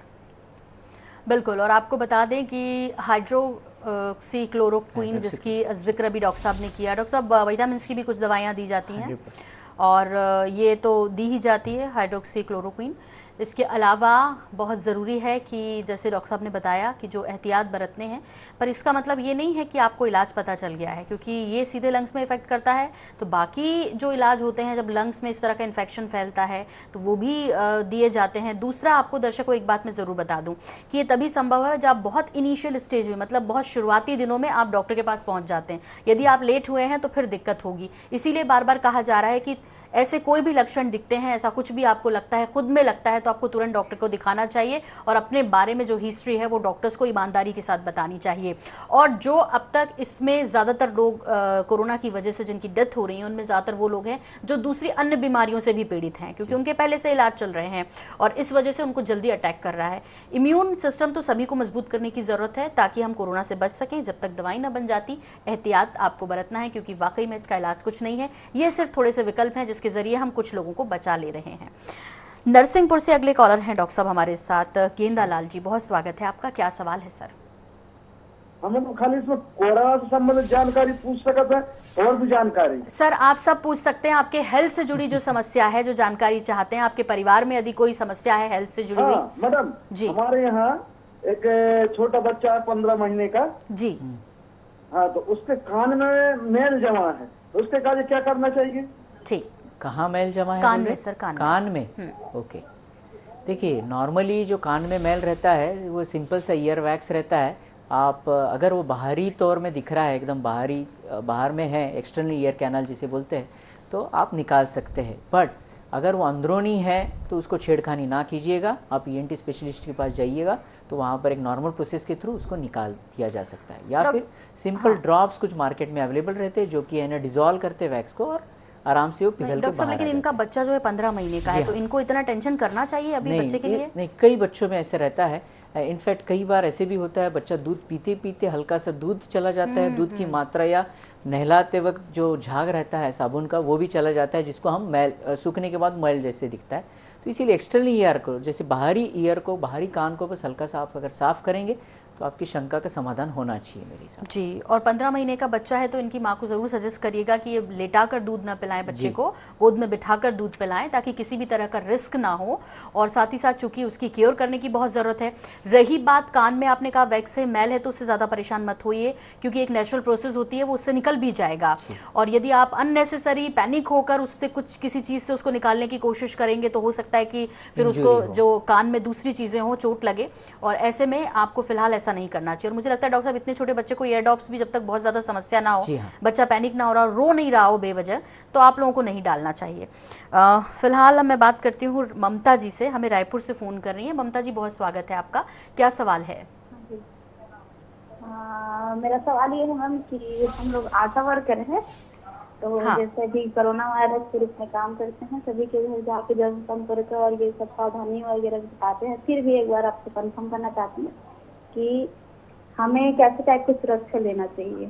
बिल्कुल, और आपको बता दें कि हाइड्रोक्सी क्लोरोक्विन जिसकी जिक्र भी डॉक्टर साहब ने किया, डॉक्टर साहब विटामिन की भी कुछ दवाइयाँ दी जाती हैं और ये तो दी ही जाती है हाइड्रोक्सी क्लोरोक्विन। इसके अलावा बहुत ज़रूरी है कि जैसे डॉक्टर साहब ने बताया कि जो एहतियात बरतने हैं, पर इसका मतलब ये नहीं है कि आपको इलाज पता चल गया है, क्योंकि ये सीधे लंग्स में इफेक्ट करता है। तो बाकी जो इलाज होते हैं जब लंग्स में इस तरह का इन्फेक्शन फैलता है तो वो भी दिए जाते हैं। दूसरा, आपको दर्शकों एक बात मैं ज़रूर बता दूं कि ये तभी संभव है जब बहुत इनिशियल स्टेज में, मतलब बहुत शुरुआती दिनों में आप डॉक्टर के पास पहुँच जाते हैं। यदि आप लेट हुए हैं तो फिर दिक्कत होगी। इसीलिए बार बार कहा जा रहा है कि ऐसे कोई भी लक्षण दिखते हैं, ऐसा कुछ भी आपको लगता है, खुद में लगता है, तो आपको तुरंत डॉक्टर को दिखाना चाहिए और अपने बारे में जो हिस्ट्री है वो डॉक्टर्स को ईमानदारी के साथ बतानी चाहिए। और जो अब तक इसमें ज़्यादातर लोग कोरोना की वजह से जिनकी डेथ हो रही है, उनमें ज़्यादातर वो लोग हैं जो दूसरी अन्य बीमारियों से भी पीड़ित हैं, क्योंकि उनके पहले से इलाज चल रहे हैं और इस वजह से उनको जल्दी अटैक कर रहा है। इम्यून सिस्टम तो सभी को मजबूत करने की ज़रूरत है ताकि हम कोरोना से बच सकें। जब तक दवाई ना बन जाती, एहतियात आपको बरतना है, क्योंकि वाकई में इसका इलाज कुछ नहीं है। ये सिर्फ थोड़े से विकल्प हैं जिसके जरिए हम कुछ लोगों को बचा ले रहे हैं। नरसिंहपुर से अगले कॉलर हैं डॉक्टर साहब हमारे साथ, गेंदा लाल जी, बहुत स्वागत है आपका। क्या सवाल है सर? हमें तो खाली इसमें कोरोना से संबंधित जानकारी पूछ सकते हैं और भी जानकारी। सर आप सब पूछ सकते हैं, आपके हेल्थ से जुड़ी जो समस्या है, जो जानकारी चाहते हैं, आपके परिवार में यदि कोई समस्या है हेल्थ से जुड़ी हुई। मैडम जी, हमारे यहाँ एक छोटा बच्चा है 15 महीने का जी। हाँ, तो उसके कान में मैल जमा है, तो उसके कार्य क्या करना चाहिए? ठीक, कहाँ मैल जमा है? कान में सर, कान में। ओके, देखिए नॉर्मली जो कान में मैल रहता है वो सिंपल सा ईयर वैक्स रहता है। आप अगर वो बाहरी तौर में दिख रहा है, एकदम बाहर में है, एक्सटर्नल ईयर कैनल जिसे बोलते हैं, तो आप निकाल सकते हैं। बट अगर वो अंदरूनी है तो उसको छेड़खानी ना कीजिएगा, आप ईएनटी स्पेशलिस्ट के पास जाइएगा, तो वहाँ पर एक नॉर्मल प्रोसेस के थ्रू उसको निकाल दिया जा सकता है। या फिर सिंपल ड्रॉप्स कुछ मार्केट में अवेलेबल रहते हैं जो कि है ना डिजोल्व करते हैं वैक्स को और आराम से वो पिघल के बाहर। लेकिन इनका बच्चा जो है 15 महीने का है, तो इनको इतना टेंशन करना चाहिए अभी बच्चे के लिए? नहीं, कई बच्चों में ऐसे रहता है। इनफैक्ट कई बार ऐसे भी होता है, बच्चा दूध पीते पीते हल्का सा दूध चला जाता है, दूध की मात्रा या नहलाते वक्त जो झाग रहता है साबुन का वो भी चला जाता है, जिसको हम मैल सूखने के बाद मैल जैसे दिखता है। तो इसीलिए एक्सटर्नल ईयर को, जैसे बाहरी ईयर को, बाहरी कान को बस हल्का सा आप अगर साफ करेंगे तो आपकी शंका का समाधान होना चाहिए मेरे हिसाब से। जी, और 15 महीने का बच्चा है तो इनकी माँ को ज़रूर सजेस्ट करिएगा कि ये लेटाकर दूध ना पिलाएं बच्चे को, गोद में बिठाकर दूध पिलाएं ताकि किसी भी तरह का रिस्क ना हो। और साथ ही साथ चूंकि उसकी केयर करने की बहुत ज़रूरत है। रही बात कान में, आपने कहा वैक्स है, मैल है, तो उससे ज़्यादा परेशान मत होइए क्योंकि एक नेचुरल प्रोसेस होती है, वो उससे निकल भी जाएगा। और यदि आप अननेसेसरी पैनिक होकर उससे कुछ किसी चीज़ से उसको निकालने की कोशिश करेंगे तो हो सकता है कि फिर उसको जो कान में दूसरी चीज़ें हों, चोट लगे। और ऐसे में आपको फिलहाल ऐसा नहीं करना चाहिए। और मुझे लगता है डॉक्टर साहब इतने छोटे बच्चे को ईयर ड्रॉप्स भी जब तक बहुत ज्यादा समस्या ना हो, बच्चा पैनिक ना हो रहा, रो नहीं रहा हो बेवजह, तो आप लोगों को नहीं डालना चाहिए। फिलहाल मैं बात करती हूँ ममता जी से, हमें रायपुर से फोन कर रही है। ममता जी, बहुत स्वागत है आपका, क्या सवाल है? मेरा सवाल ये है मैम कि हम लोग आशा वर्कर हैं, तो जैसे कि कोरोना वायरस के रूप में काम करते हैं, सभी के घर जाके जब संपर्क और ये सब सावधानी वगैरह बताते हैं, फिर भी एक बार आपसे कंफर्म करना चाहते हैं कि हमें कैसे टाइप की सुरक्षा लेना चाहिए।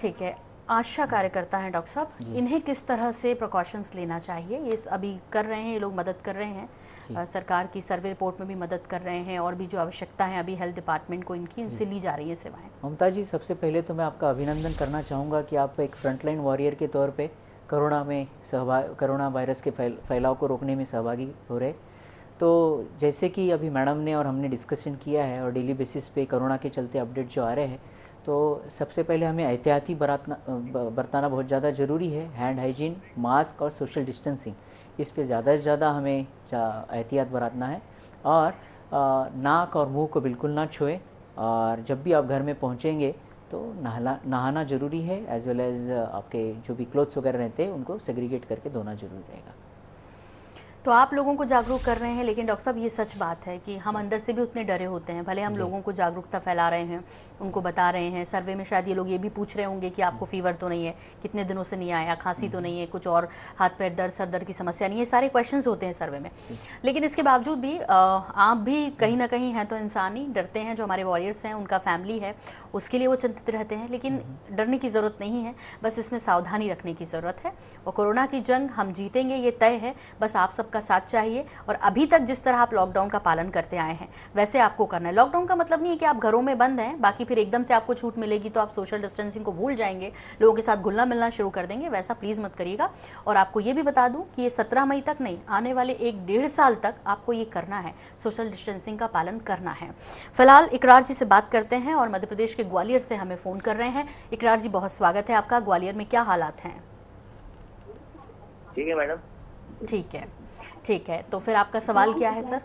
ठीक है, आशा कार्यकर्ता हैं डॉक्टर साहब, इन्हें किस तरह से प्रिकॉशंस लेना चाहिए? ये अभी कर रहे हैं, ये लोग मदद कर रहे हैं, सरकार की सर्वे रिपोर्ट में भी मदद कर रहे हैं, और भी जो आवश्यकता है अभी हेल्थ डिपार्टमेंट को इनकी, इनसे ली जा रही है सेवाएं। ममता जी, सबसे पहले तो मैं आपका अभिनंदन करना चाहूँगा कि आप एक फ्रंटलाइन वॉरियर के तौर पे कोरोना वायरस के फैलाव को रोकने में सहभागी हो रहे। तो जैसे कि अभी मैडम ने और हमने डिस्कशन किया है, और डेली बेसिस पे कोरोना के चलते अपडेट जो आ रहे हैं, तो सबसे पहले हमें एहतियाती बरतना बहुत ज़्यादा ज़रूरी है। हैंड हाइजीन, मास्क और सोशल डिस्टेंसिंग, इस पे ज़्यादा से ज़्यादा हमें एहतियात बरतना है। और नाक और मुंह को बिल्कुल ना छुएं, और जब भी आप घर में पहुंचेंगे तो नहाना ज़रूरी है, एज वेल एज आपके जो भी क्लोथ्स वगैरह रहते हैं उनको सेग्रीगेट करके धोना ज़रूरी रहेगा। तो आप लोगों को जागरूक कर रहे हैं, लेकिन डॉक्टर साहब ये सच बात है कि हम अंदर से भी उतने डरे होते हैं। भले हम लोगों को जागरूकता फैला रहे हैं, उनको बता रहे हैं, सर्वे में शायद ये लोग ये भी पूछ रहे होंगे कि आपको फीवर तो नहीं है, कितने दिनों से नहीं आया, खांसी तो नहीं है, कुछ और हाथ पैर दर्द, सर दर्द की समस्या नहीं है, सारे क्वेश्चंस होते हैं सर्वे में। लेकिन इसके बावजूद भी आप भी कहीं ना कहीं हैं तो इंसान ही, डरते हैं। जो हमारे वॉरियर्स हैं, उनका फैमिली है, उसके लिए वो चिंतित रहते हैं, लेकिन डरने की ज़रूरत नहीं है, बस इसमें सावधानी रखने की ज़रूरत है। और कोरोना की जंग हम जीतेंगे, ये तय है, बस आप सबका साथ चाहिए। और अभी तक जिस तरह आप लॉकडाउन का पालन करते आए हैं वैसे आपको करना है। लॉकडाउन का मतलब नहीं है कि आप घरों में बंद हैं, बाकी फिर एकदम से आपको छूट मिलेगी तो आप सोशल डिस्टेंसिंग को भूल जाएंगे, लोगों के साथ घुलना मिलना शुरू कर देंगे, वैसा प्लीज़ मत करिएगा। और आपको ये भी बता दूं कि ये 17 मई तक नहीं, आने वाले 1-1.5 साल तक आपको ये करना है, सोशल डिस्टेंसिंग का पालन करना है। फिलहाल इकरार जी से बात करते हैं, और मध्य प्रदेश के ग्वालियर से हमें फ़ोन कर रहे हैं। इकरार जी, बहुत स्वागत है आपका। ग्वालियर में क्या हालात हैं? ठीक है मैडम। ठीक है, तो फिर आपका सवाल क्या है सर?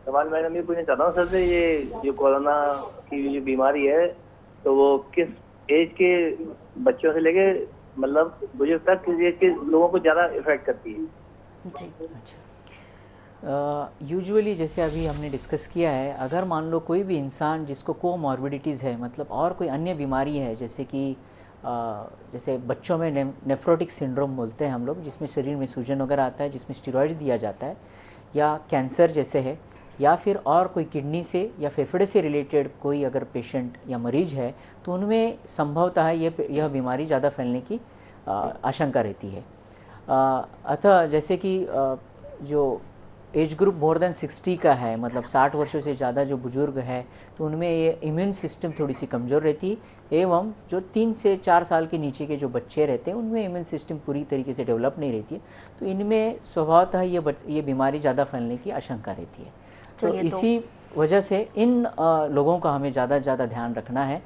सवाल मैडम ये पूछना चाहता हूँ सर से, ये जो कोरोना की जो बीमारी है तो वो किस एज के बच्चों से लेके मतलब बुजुर्ग तक किस एज के लोगों को ज़्यादा इफेक्ट करती है? जी, अच्छा, यूजुअली जैसे अभी हमने डिस्कस किया है, अगर मान लो कोई भी इंसान जिसको कोमॉर्बिडिटीज़ है, मतलब और कोई अन्य बीमारी है, जैसे कि जैसे बच्चों में नेफ्रोटिक सिंड्रोम बोलते हैं हम लोग, जिसमें शरीर में सूजन वगैरह आता है, जिसमें स्टेरॉइड्स दिया जाता है, या कैंसर जैसे है, या फिर और कोई किडनी से या फेफड़े से रिलेटेड कोई अगर पेशेंट या मरीज है, तो उनमें संभवतः यह बीमारी ज़्यादा फैलने की आशंका रहती है। अतः जैसे कि जो एज ग्रुप मोर देन 60 का है, मतलब 60 वर्षों से ज़्यादा जो बुजुर्ग है, तो उनमें ये इम्यून सिस्टम थोड़ी सी कमज़ोर रहती है, एवं जो 3 से 4 साल के नीचे के जो बच्चे रहते हैं उनमें इम्यून सिस्टम पूरी तरीके से डेवलप नहीं रहती है, तो इनमें स्वभावतः ये बीमारी ज़्यादा फैलने की आशंका रहती है। तो इसी वजह से इन लोगों का हमें ज़्यादा से ज़्यादा ध्यान रखना है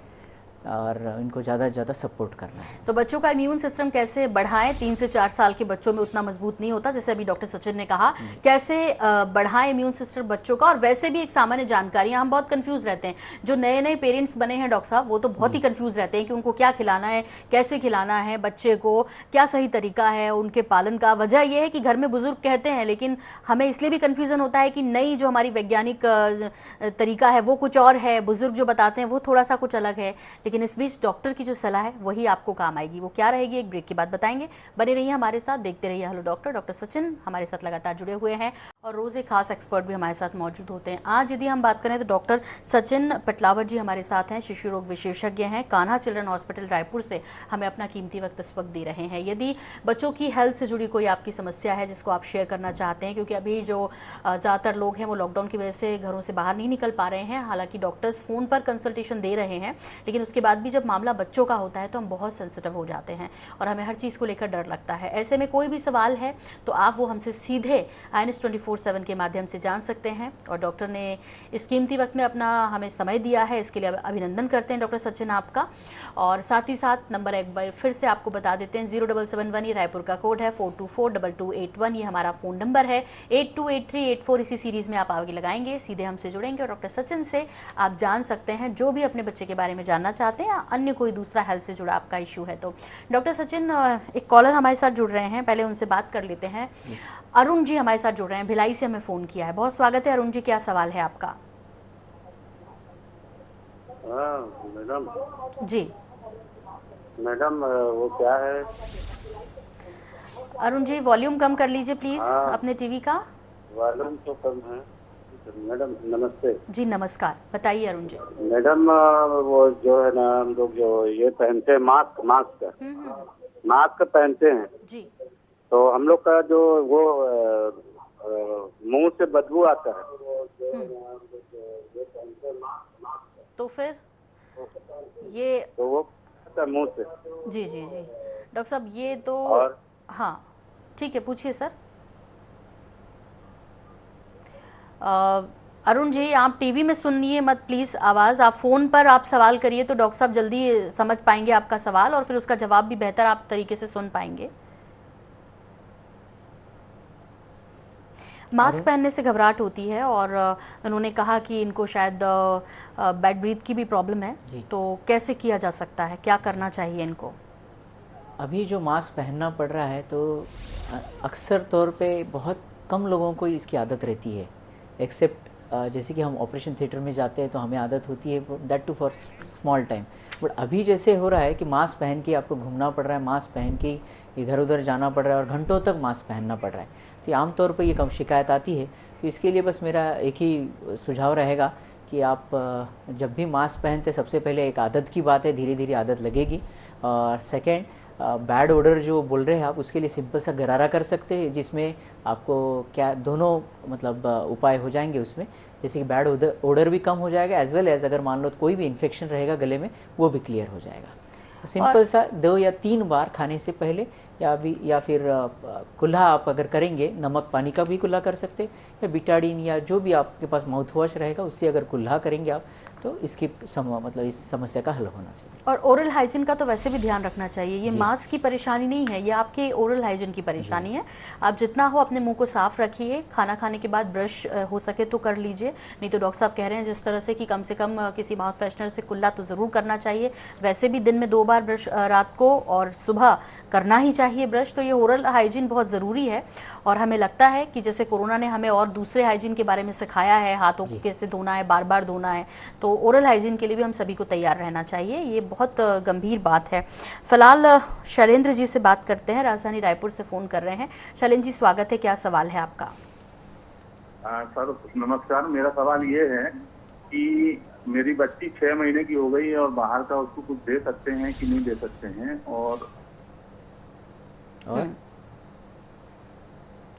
और इनको ज़्यादा से ज़्यादा सपोर्ट करना है। तो बच्चों का इम्यून सिस्टम कैसे बढ़ाएं? 3 से 4 साल के बच्चों में उतना मजबूत नहीं होता, जैसे अभी डॉक्टर सचिन ने कहा, कैसे बढ़ाएं इम्यून सिस्टम बच्चों का? और वैसे भी एक सामान्य जानकारी, हम बहुत कंफ्यूज रहते हैं, जो नए नए पेरेंट्स बने हैं डॉक्टर साहब, वो तो बहुत ही कंफ्यूज रहते हैं कि उनको क्या खिलाना है, कैसे खिलाना है, बच्चे को क्या सही तरीका है उनके पालन का। वजह यह है कि घर में बुजुर्ग कहते हैं, लेकिन हमें इसलिए भी कंफ्यूजन होता है कि नई जो हमारी वैज्ञानिक तरीका है वो कुछ और है, बुजुर्ग जो बताते हैं वो थोड़ा सा कुछ अलग है। लेकिन लेकिन इस बीच डॉक्टर की जो सलाह है वही आपको काम आएगी। वो क्या रहेगी, एक ब्रेक के बाद बताएंगे। बने रहिए हमारे साथ, देखते रहिए हेलो डॉक्टर। डॉक्टर सचिन हमारे साथ लगातार जुड़े हुए हैं और रोज़ एक खास एक्सपर्ट भी हमारे साथ मौजूद होते हैं। आज यदि हम बात करें तो डॉक्टर सचिन पटलावर जी हमारे साथ हैं, शिशु रोग विशेषज्ञ हैं, कान्हा चिल्ड्रन हॉस्पिटल रायपुर से हमें अपना कीमती वक्त इस वक्त दे रहे हैं। यदि बच्चों की हेल्थ से जुड़ी कोई आपकी समस्या है जिसको आप शेयर करना चाहते हैं, क्योंकि अभी जो ज़्यादातर लोग हैं वो लॉकडाउन की वजह से घरों से बाहर नहीं निकल पा रहे हैं, हालांकि डॉक्टर्स फ़ोन पर कंसल्टेशन दे रहे हैं, लेकिन उसके बाद भी जब मामला बच्चों का होता है तो हम बहुत सेंसिटिव हो जाते हैं और हमें हर चीज़ को लेकर डर लगता है। ऐसे में कोई भी सवाल है तो आप वो हमसे सीधे IANS 24/7 के माध्यम से जान सकते हैं और डॉक्टर ने इस कीमती वक्त में अपना हमें समय दिया है, इसके लिए अभिनंदन करते हैं डॉक्टर सचिन आपका। और साथ ही साथ नंबर एक बार फिर से आपको बता देते हैं, 0771 ये रायपुर का कोड है, 4242281 ये हमारा फ़ोन नंबर है, 828384 इसी सीरीज़ में आप आगे लगाएंगे, सीधे हमसे जुड़ेंगे और डॉक्टर सचिन से आप जान सकते हैं जो भी अपने बच्चे के बारे में जानना चाहते हैं या अन्य कोई दूसरा हेल्थ से जुड़ा आपका इशू है। तो डॉक्टर सचिन, एक कॉलर हमारे साथ जुड़ रहे हैं, पहले उनसे बात कर लेते हैं। अरुण जी हमारे साथ जुड़ रहे हैं, भिलाई से हमें फ़ोन किया है। बहुत स्वागत है अरुण जी, क्या सवाल है आपका? मैडम जी मैडम वो क्या है? अरुण जी वॉल्यूम कम कर लीजिए प्लीज अपने टीवी का। वॉल्यूम तो कम है। मैडम नमस्ते। जी नमस्कार, बताइए अरुण जी। मैडम वो जो है ना, हम लोग जो ये पहनते हैं मास्क पहनते हैं जी, तो हम लोग का जो वो मुंह से बदबू आता है। तो फिर ये तो वो मुंह से। जी जी जी डॉक्टर साहब, ये तो हाँ ठीक है, पूछिए सर। अरुण जी आप टीवी में सुनिए मत प्लीज आवाज, आप फोन पर आप सवाल करिए तो डॉक्टर साहब जल्दी समझ पाएंगे आपका सवाल और फिर उसका जवाब भी बेहतर आप तरीके से सुन पाएंगे। मास्क पहनने से घबराहट होती है और उन्होंने कहा कि इनको शायद बैड ब्रीथ की भी प्रॉब्लम है, तो कैसे किया जा सकता है, क्या करना चाहिए इनको? अभी जो मास्क पहनना पड़ रहा है तो अक्सर तौर पे बहुत कम लोगों को इसकी आदत रहती है, एक्सेप्ट जैसे कि हम ऑपरेशन थिएटर में जाते हैं तो हमें आदत होती है, that too for small time. But अभी जैसे हो रहा है कि मास्क पहन के आपको घूमना पड़ रहा है, मास्क पहन के इधर उधर जाना पड़ रहा है और घंटों तक मास्क पहनना पड़ रहा है, तो आमतौर पर ये कम शिकायत आती है। तो इसके लिए बस मेरा एक ही सुझाव रहेगा कि आप जब भी मास्क पहनते सबसे पहले एक आदत की बात है, धीरे धीरे आदत लगेगी। और सेकेंड, बैड ओडर जो बोल रहे हैं आप, उसके लिए सिंपल सा गरारा कर सकते हैं जिसमें आपको क्या दोनों मतलब उपाय हो जाएंगे उसमें, जैसे कि बैड ओडर भी कम हो जाएगा एज वेल एज अगर मान लो कोई भी इन्फेक्शन रहेगा गले में वो भी क्लियर हो जाएगा। तो सिंपल सा 2 या 3 बार खाने से पहले या फिर कुल्ला आप अगर करेंगे, नमक पानी का भी कुल्ला कर सकते, या बिटाडीन या जो भी आपके पास माउथ वॉश रहेगा उससे अगर कुल्ला करेंगे आप तो इसकी मतलब इस समस्या का हल होना चाहिए। और ओरल हाइजीन का तो वैसे भी ध्यान रखना चाहिए, ये मास्क की परेशानी नहीं है, ये आपके ओरल हाइजीन की परेशानी है। आप जितना हो अपने मुंह को साफ रखिए, खाना खाने के बाद ब्रश हो सके तो कर लीजिए, नहीं तो डॉक्टर साहब कह रहे हैं जिस तरह से कि कम से कम किसी माउथ फ्रेशनर से कुल्ला तो ज़रूर करना चाहिए। वैसे भी दिन में 2 बार ब्रश, रात को और सुबह करना ही चाहिए ब्रश। तो ये ओरल हाइजीन बहुत ज़रूरी है और हमें लगता है कि जैसे कोरोना ने हमें और दूसरे हाइजीन के बारे में सिखाया है, हाथों को कैसे धोना है, बार बार धोना है, तो ओरल हाइजीन के लिए भी हम सभी को तैयार रहना चाहिए। ये बहुत गंभीर बात है। फिलहाल शैलेंद्र जी से बात करते हैं, राजधानी रायपुर से फ़ोन कर रहे हैं। शैलेंद्र जी स्वागत है, क्या सवाल है आपका? सर नमस्कार, मेरा सवाल ये है कि मेरी बच्ची 6 महीने की हो गई है और बाहर का उसको कुछ दे सकते हैं कि नहीं दे सकते हैं? और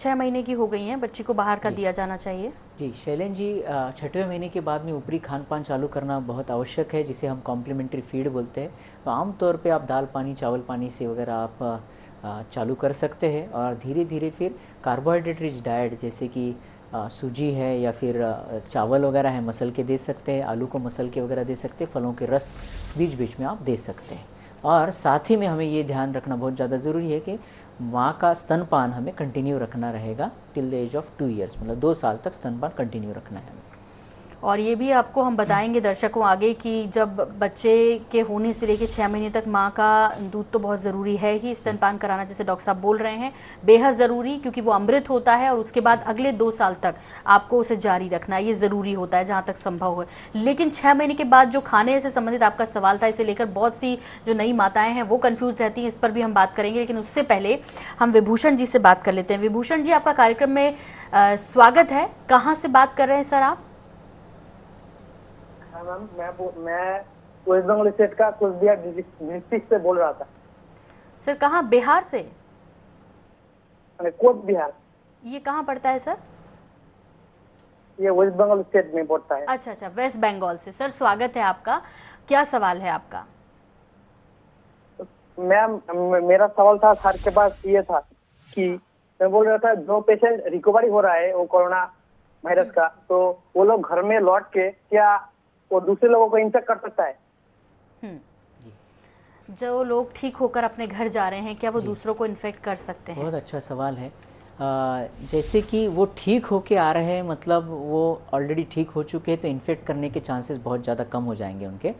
6 महीने की हो गई हैं, बच्ची को बाहर का दिया जाना चाहिए? जी शैलेंद्र जी, 6वें महीने के बाद में ऊपरी खान पान चालू करना बहुत आवश्यक है, जिसे हम कॉम्प्लीमेंट्री फीड बोलते हैं। तो आमतौर पे आप दाल पानी, चावल पानी से वगैरह आप चालू कर सकते हैं और धीरे धीरे फिर कार्बोहाइड्रेट रिच डाइट जैसे कि सूजी है या फिर चावल वगैरह है मसल के दे सकते हैं, आलू को मसल के वगैरह दे सकते हैं, फलों के रस बीच बीच में आप दे सकते हैं। और साथ ही में हमें ये ध्यान रखना बहुत ज़्यादा ज़रूरी है कि माँ का स्तनपान हमें कंटिन्यू रखना रहेगा till the age of 2 years, मतलब 2 साल तक स्तनपान कंटिन्यू रखना है हमें। और ये भी आपको हम बताएंगे दर्शकों आगे कि जब बच्चे के होने से लेकर 6 महीने तक माँ का दूध तो बहुत ज़रूरी है ही, स्तनपान कराना जैसे डॉक्टर साहब बोल रहे हैं बेहद ज़रूरी, क्योंकि वो अमृत होता है और उसके बाद अगले 2 साल तक आपको उसे जारी रखना ये ज़रूरी होता है जहाँ तक संभव हो। लेकिन 6 महीने के बाद जो खाने से संबंधित आपका सवाल था, इसे लेकर बहुत सी जो नई माताएं हैं वो कन्फ्यूज रहती हैं, इस पर भी हम बात करेंगे। लेकिन उससे पहले हम विभूषण जी से बात कर लेते हैं। विभूषण जी, आपका कार्यक्रम में स्वागत है। कहाँ से बात कर रहे हैं सर आप? मैम मैं वेस्ट बंगाल स्टेट का कुचबिहार डिस्ट्रिक्ट से बोल रहा था। सर कहाँ? बिहार से? कोच बिहार। ये कहाँ पड़ता है सर? ये वेस्ट बंगाल स्टेट में पड़ता है। अच्छा अच्छा, वेस्ट बंगाल से। सर स्वागत है आपका, क्या सवाल है आपका? मैम मेरा सवाल था सर के पास ये था कि मैं बोल रहा था जो पेशेंट रिकवरी हो रहा है वो कोरोना वायरस का, तो वो लोग घर में लौट के क्या वो दूसरे लोगों को इन्फेक्ट कर सकता है? जो लोग ठीक होकर अपने घर जा रहे हैं क्या वो दूसरों को इन्फेक्ट कर सकते हैं? बहुत अच्छा सवाल है। जैसे कि वो ठीक होके आ रहे हैं, मतलब वो ऑलरेडी ठीक हो चुके हैं, तो इन्फेक्ट करने के चांसेस बहुत ज़्यादा कम हो जाएंगे उनके।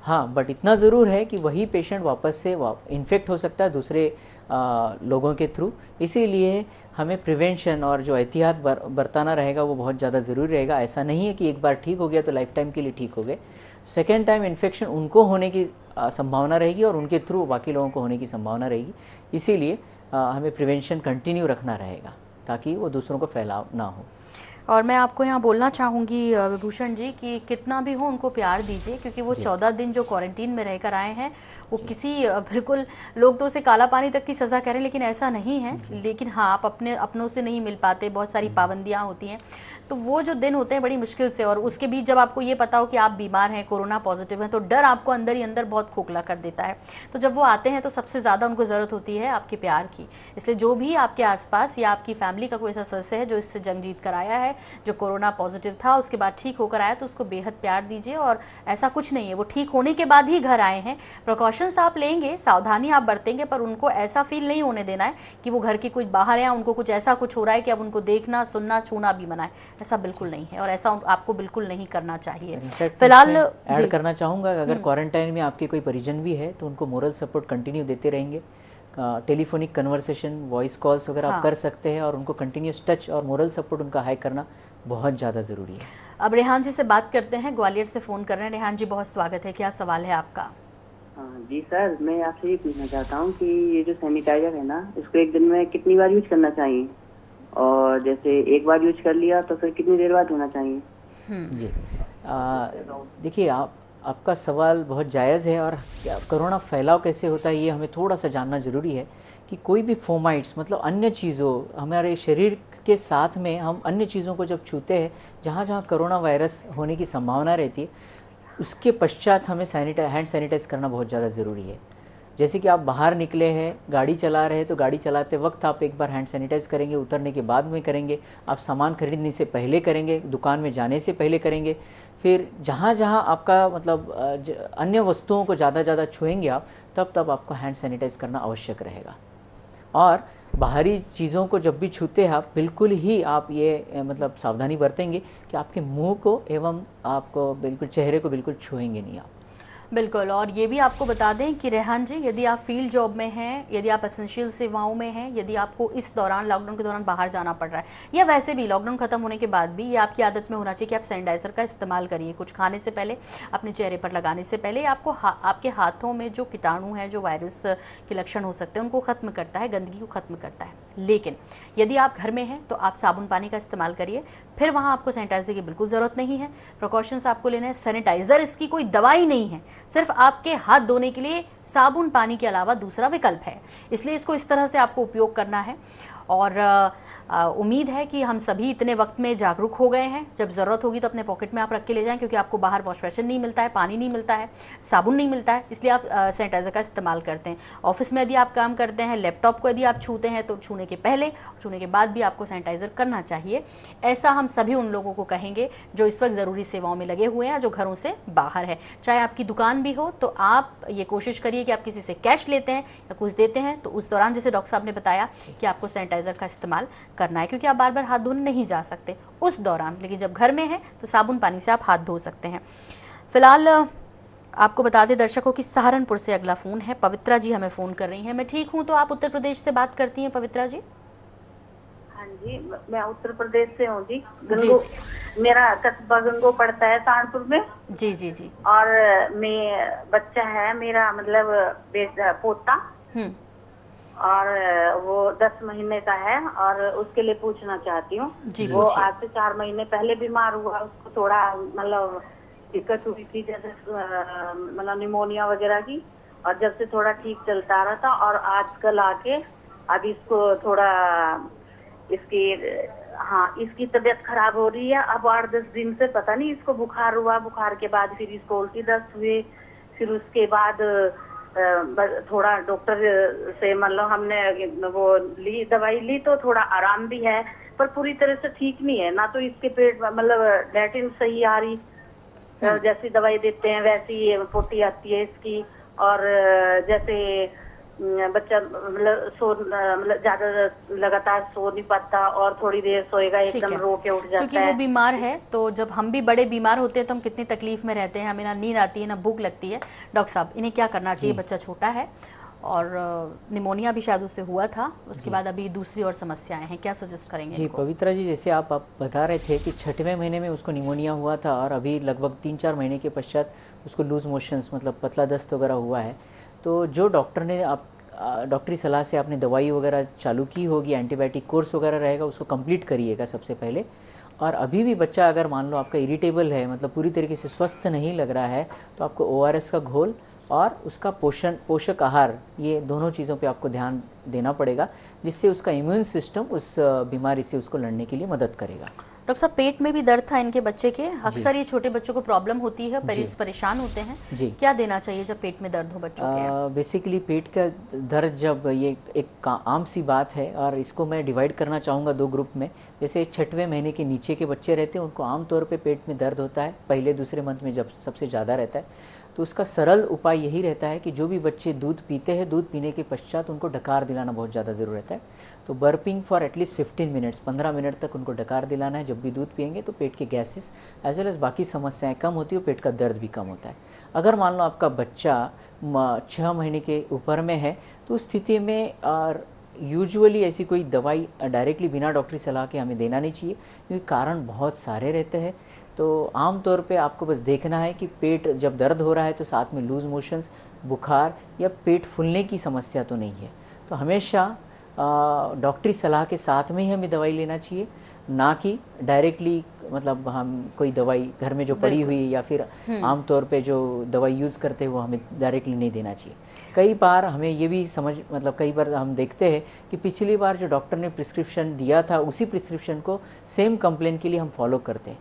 हाँ, बट इतना ज़रूर है कि वही पेशेंट वापस से इन्फेक्ट हो सकता है दूसरे लोगों के थ्रू। इसीलिए हमें प्रिवेंशन और जो एहतियात बरताना रहेगा वो बहुत ज़्यादा ज़रूरी रहेगा। ऐसा नहीं है कि एक बार ठीक हो गया तो लाइफ टाइम के लिए ठीक हो गए। सेकेंड टाइम इन्फेक्शन उनको होने की संभावना रहेगी और उनके थ्रू बाकी लोगों को होने की संभावना रहेगी। इसीलिए हमें प्रिवेंशन कंटिन्यू रखना रहेगा ताकि वो दूसरों को फैलाव ना हो। और मैं आपको यहाँ बोलना चाहूँगी विभूषण जी कि कितना भी हो उनको प्यार दीजिए, क्योंकि वो 14 दिन जो क्वारंटीन में रहकर आए हैं वो किसी बिल्कुल, लोग तो उसे काला पानी तक की सज़ा कह रहे हैं, लेकिन ऐसा नहीं है। लेकिन हाँ, आप अपनों से नहीं मिल पाते, बहुत सारी पाबंदियाँ होती हैं, तो वो जो दिन होते हैं बड़ी मुश्किल से, और उसके बीच जब आपको ये पता हो कि आप बीमार हैं, कोरोना पॉजिटिव हैं, तो डर आपको अंदर ही अंदर बहुत खोखला कर देता है। तो जब वो आते हैं तो सबसे ज़्यादा उनको ज़रूरत होती है आपके प्यार की। इसलिए जो भी आपके आसपास या आपकी फैमिली का कोई ऐसा सदस्य है जो इससे जंग जीत कर आया है, जो कोरोना पॉजिटिव था उसके बाद ठीक होकर आया, तो उसको बेहद प्यार दीजिए। और ऐसा कुछ नहीं है, वो ठीक होने के बाद ही घर आए हैं, प्रिकॉशंस आप लेंगे, सावधानी आप बरतेंगे, पर उनको ऐसा फील नहीं होने देना है कि वो घर के कुछ बाहर है, उनको कुछ ऐसा कुछ हो रहा है कि अब उनको देखना, सुनना, छूना भी मना है। ऐसा बिल्कुल नहीं है और ऐसा आपको बिल्कुल नहीं करना चाहिए। फिलहाल ऐड करना चाहूँगा, अगर क्वारंटाइन में आपके कोई परिजन भी है तो उनको मोरल सपोर्ट कंटिन्यू देते रहेंगे। टेलीफोनिक कन्वर्सेशन, वॉइस कॉल्स वगैरह आप कर सकते हैं और उनको कंटिन्यूस टच और मोरल सपोर्ट उनका हाई करना बहुत ज़्यादा ज़रूरी है। अब रेहान जी से बात करते हैं, ग्वालियर से फ़ोन कर रहे हैं। रेहान जी, बहुत स्वागत है, क्या सवाल है आपका? जी सर, मैं आपसे ये पूछना चाहता हूँ कि ये जो सैनिटाइजर है ना, इसको एक दिन में कितनी बार यूज करना चाहिए, और जैसे एक बार यूज कर लिया तो फिर कितनी देर बाद होना चाहिए? जी, देखिए आपका सवाल बहुत जायज़ है, और कोरोना फैलाव कैसे होता है ये हमें थोड़ा सा जानना ज़रूरी है। कि कोई भी फोमाइट्स, मतलब अन्य चीज़ों, हमारे शरीर के साथ में हम अन्य चीज़ों को जब छूते हैं जहाँ जहाँ कोरोना वायरस होने की संभावना रहती है, उसके पश्चात हमें हैंड सैनिटाइज करना बहुत ज़्यादा ज़रूरी है। जैसे कि आप बाहर निकले हैं, गाड़ी चला रहे हैं, तो गाड़ी चलाते वक्त आप एक बार हैंड सैनिटाइज करेंगे, उतरने के बाद में करेंगे, आप सामान खरीदने से पहले करेंगे, दुकान में जाने से पहले करेंगे, फिर जहाँ जहाँ आपका मतलब अन्य वस्तुओं को ज़्यादा छुएंगे आप, तब आपको हैंड सैनिटाइज करना आवश्यक रहेगा। और बाहरी चीज़ों को जब भी छूते हैं आप, बिल्कुल ही आप ये मतलब सावधानी बरतेंगे कि आपके मुंह को एवं आपको बिल्कुल चेहरे को बिल्कुल छुएंगे नहीं आप। बिल्कुल। और ये भी आपको बता दें कि रेहान जी, यदि आप फील्ड जॉब में हैं, यदि आप एसेंशियल सेवाओं में हैं, यदि आपको इस दौरान, लॉकडाउन के दौरान बाहर जाना पड़ रहा है, या वैसे भी लॉकडाउन खत्म होने के बाद भी, ये आपकी आदत में होना चाहिए कि आप सैनिटाइजर का इस्तेमाल करिए। कुछ खाने से पहले, अपने चेहरे पर लगाने से पहले। आपको आपके हाथों में जो कीटाणु हैं, जो वायरस के लक्षण हो सकते हैं, उनको खत्म करता है, गंदगी को खत्म करता है। लेकिन यदि आप घर में हैं तो आप साबुन पानी का इस्तेमाल करिए, फिर वहाँ आपको सैनिटाइजर की बिल्कुल ज़रूरत नहीं है। प्रिकॉशंस आपको लेना है। सैनिटाइजर इसकी कोई दवाई नहीं है, सिर्फ आपके हाथ धोने के लिए साबुन पानी के अलावा दूसरा विकल्प है। इसलिए इसको इस तरह से आपको उपयोग करना है। और उम्मीद है कि हम सभी इतने वक्त में जागरूक हो गए हैं। जब ज़रूरत होगी तो अपने पॉकेट में आप रख के ले जाएं, क्योंकि आपको बाहर वॉश बेसिन नहीं मिलता है, पानी नहीं मिलता है, साबुन नहीं मिलता है, इसलिए आप सैनिटाइजर का इस्तेमाल करते हैं। ऑफिस में यदि आप काम करते हैं, लैपटॉप को यदि आप छूते हैं, तो छूने के पहले, छूने के बाद भी आपको सैनिटाइजर करना चाहिए। ऐसा हम सभी उन लोगों को कहेंगे जो इस वक्त ज़रूरी सेवाओं में लगे हुए हैं, जो घरों से बाहर है। चाहे आपकी दुकान भी हो, तो आप ये कोशिश करिए कि आप किसी से कैश लेते हैं या कुछ देते हैं, तो उस दौरान जैसे डॉक्टर साहब ने बताया कि आपको सैनिटाइजर का इस्तेमाल करना है, क्योंकि आप बार बार हाथ धोने नहीं जा सकते उस दौरान, लेकिन जब घर में है तो साबुन पानी से आप हाथ धो सकते हैं। फिलहाल आपको बता दें दर्शकों की सहारनपुर से अगला फोन है, पवित्रा जी हमें फोन कर रही हैं। मैं ठीक हूं तो आप उत्तर प्रदेश से बात करती हैं पवित्रा जी? हाँ जी, मैं उत्तर प्रदेश से हूँ जी। मेरा कस्बा गंगो पड़ता है सहारनपुर में। जी जी जी। और मैं बच्चा है मेरा, मतलब बेटा पोता, और वो 10 महीने का है, और उसके लिए पूछना चाहती हूँ। वो आज से 4 महीने पहले बीमार हुआ, उसको थोड़ा मतलब दिक्कत हुई थी, जैसे मतलब निमोनिया वगैरह की, और जब से थोड़ा ठीक चलता रहा था, और आजकल आके अब इसको थोड़ा इसकी तबीयत खराब हो रही है। अब 8-10 दिन से पता नहीं इसको बुखार हुआ, बुखार के बाद फिर इसको उल्टी दस्त हुई, फिर उसके बाद थोड़ा डॉक्टर से मतलब हमने वो दवाई ली तो थोड़ा आराम भी है, पर पूरी तरह से ठीक नहीं है। ना तो इसके पेट मतलब लैट्रिन सही आ रही, जैसी दवाई देते हैं वैसी पोटी आती है इसकी, और जैसे बच्चा मतलब ज्यादा लगातार सो नहीं पाता, और थोड़ी देर सोएगा एकदम रो के उठ जाता है। क्योंकि वो बीमार है, तो जब हम भी बड़े बीमार होते हैं तो हम कितनी तकलीफ में रहते हैं, हमें ना नींद आती है ना भूख लगती है। डॉक्टर साहब इन्हें क्या करना चाहिए? बच्चा छोटा है और निमोनिया भी शायद उससे हुआ था, उसके बाद अभी दूसरी और समस्याएं हैं, क्या सजेस्ट करेंगे? जी पवित्रा जी, जैसे आप बता रहे थे कि 6वें महीने में उसको निमोनिया हुआ था, और अभी लगभग 3-4 महीने के पश्चात उसको लूज मोशंस मतलब पतला दस्त वगैरह हुआ है। तो जो डॉक्टर ने डॉक्टरी सलाह से आपने दवाई वगैरह चालू की होगी, एंटीबायोटिक कोर्स वगैरह रहेगा, उसको कंप्लीट करिएगा सबसे पहले। और अभी भी बच्चा अगर मान लो आपका इरिटेबल है, मतलब पूरी तरीके से स्वस्थ नहीं लग रहा है, तो आपको ORS का घोल और उसका पोषक आहार, ये दोनों चीज़ों पे आपको ध्यान देना पड़ेगा, जिससे उसका इम्यून सिस्टम उस बीमारी से उसको लड़ने के लिए मदद करेगा। डॉक्टर साहब पेट में भी दर्द था इनके बच्चे के, अक्सर ये छोटे बच्चों को प्रॉब्लम होती है, पेरेंट्स परेशान होते हैं, क्या देना चाहिए जब पेट में दर्द हो बच्चों के? बेसिकली पेट का दर्द जब ये एक आम सी बात है, और इसको मैं डिवाइड करना चाहूँगा 2 ग्रुप में। जैसे 6वें महीने के नीचे के बच्चे रहते हैं, उनको आमतौर पे पेट में दर्द होता है पहले दूसरे मंथ में, जब सबसे ज़्यादा रहता है। तो उसका सरल उपाय यही रहता है कि जो भी बच्चे दूध पीते हैं, दूध पीने के पश्चात उनको डकार दिलाना बहुत ज़्यादा ज़रूरी रहता है। तो burping for at least 15 minutes, 15 minute तक उनको डकार दिलाना है जब भी दूध पियेंगे, तो पेट के गैसेस एज वेल एज बाकी समस्याएं कम होती है, पेट का दर्द भी कम होता है। अगर मान लो आपका बच्चा 6 महीने के ऊपर में है, तो उस स्थिति में यूजुअली ऐसी कोई दवाई डायरेक्टली बिना डॉक्टरी सलाह के हमें देना नहीं चाहिए, क्योंकि कारण बहुत सारे रहते हैं। तो आम तौर पे आपको बस देखना है कि पेट जब दर्द हो रहा है तो साथ में लूज मोशंस, बुखार या पेट फूलने की समस्या तो नहीं है। तो हमेशा डॉक्टरी सलाह के साथ में ही हमें दवाई लेना चाहिए, ना कि डायरेक्टली मतलब हम कोई दवाई घर में जो पड़ी हुई या फिर आम तौर पे जो दवाई यूज़ करते हैं वो हमें डायरेक्टली नहीं देना चाहिए। कई बार हमें ये भी मतलब कई बार हम देखते हैं कि पिछली बार जो डॉक्टर ने प्रिस्क्रिप्शन दिया था, उसी प्रिस्क्रिप्शन को सेम कंप्लेन के लिए हम फॉलो करते हैं।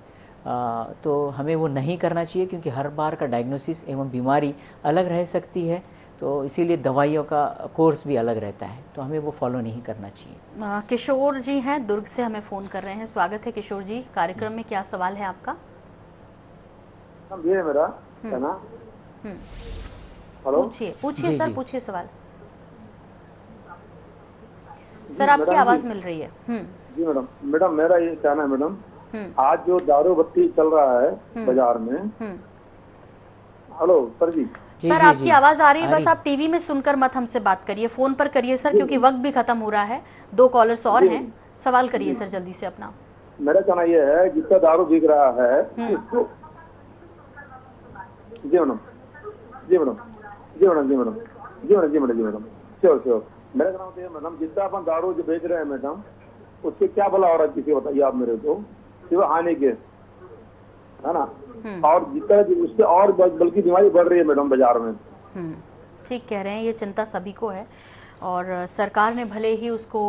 तो हमें वो नहीं करना चाहिए, क्योंकि हर बार का डायग्नोसिस एवं बीमारी अलग रह सकती है, तो इसीलिए दवाइयों का कोर्स भी अलग रहता है, तो हमें वो फॉलो नहीं करना चाहिए। किशोर जी हैं दुर्ग से, हमें फ़ोन कर रहे हैं। स्वागत है किशोर जी कार्यक्रम में, क्या सवाल है आपका? ये मेरा है ना। हेलो, पूछिए सर, पूछिए सवाल। सर आपकी आवाज़ मिल रही है। जी मैडम मेरा ये कहना है मैडम, आज जो दारू बत्ती चल रहा है बाजार में। हेलो सर जी। सर आपकी आवाज आ रही है, बस आप टीवी में सुनकर मत हमसे बात करिए, फोन पर करिए सर, क्योंकि वक्त भी खत्म हो रहा है, 2 कॉलर्स और हैं। सवाल करिए सर जल्दी से अपना। मेरा कहना ये है, जितना दारू बिक रहा है इसको। जी मैडम, जी मैडम, जी मैडम, जी मैडम, जी मैडम, जी मैडम, जी मैडम, श्योर श्योर। मेरा कहना है मैडम, जितना अपन दारू जो बेच रहे हैं मैडम, उससे क्या भला हो रहा है किसी बताइए आप मेरे को, वो आने के है ना, और जितना उससे और बल्कि बीमारी बढ़ रही है मैडम बाजार में। ठीक कह रहे हैं, ये चिंता सभी को है, और सरकार ने भले ही उसको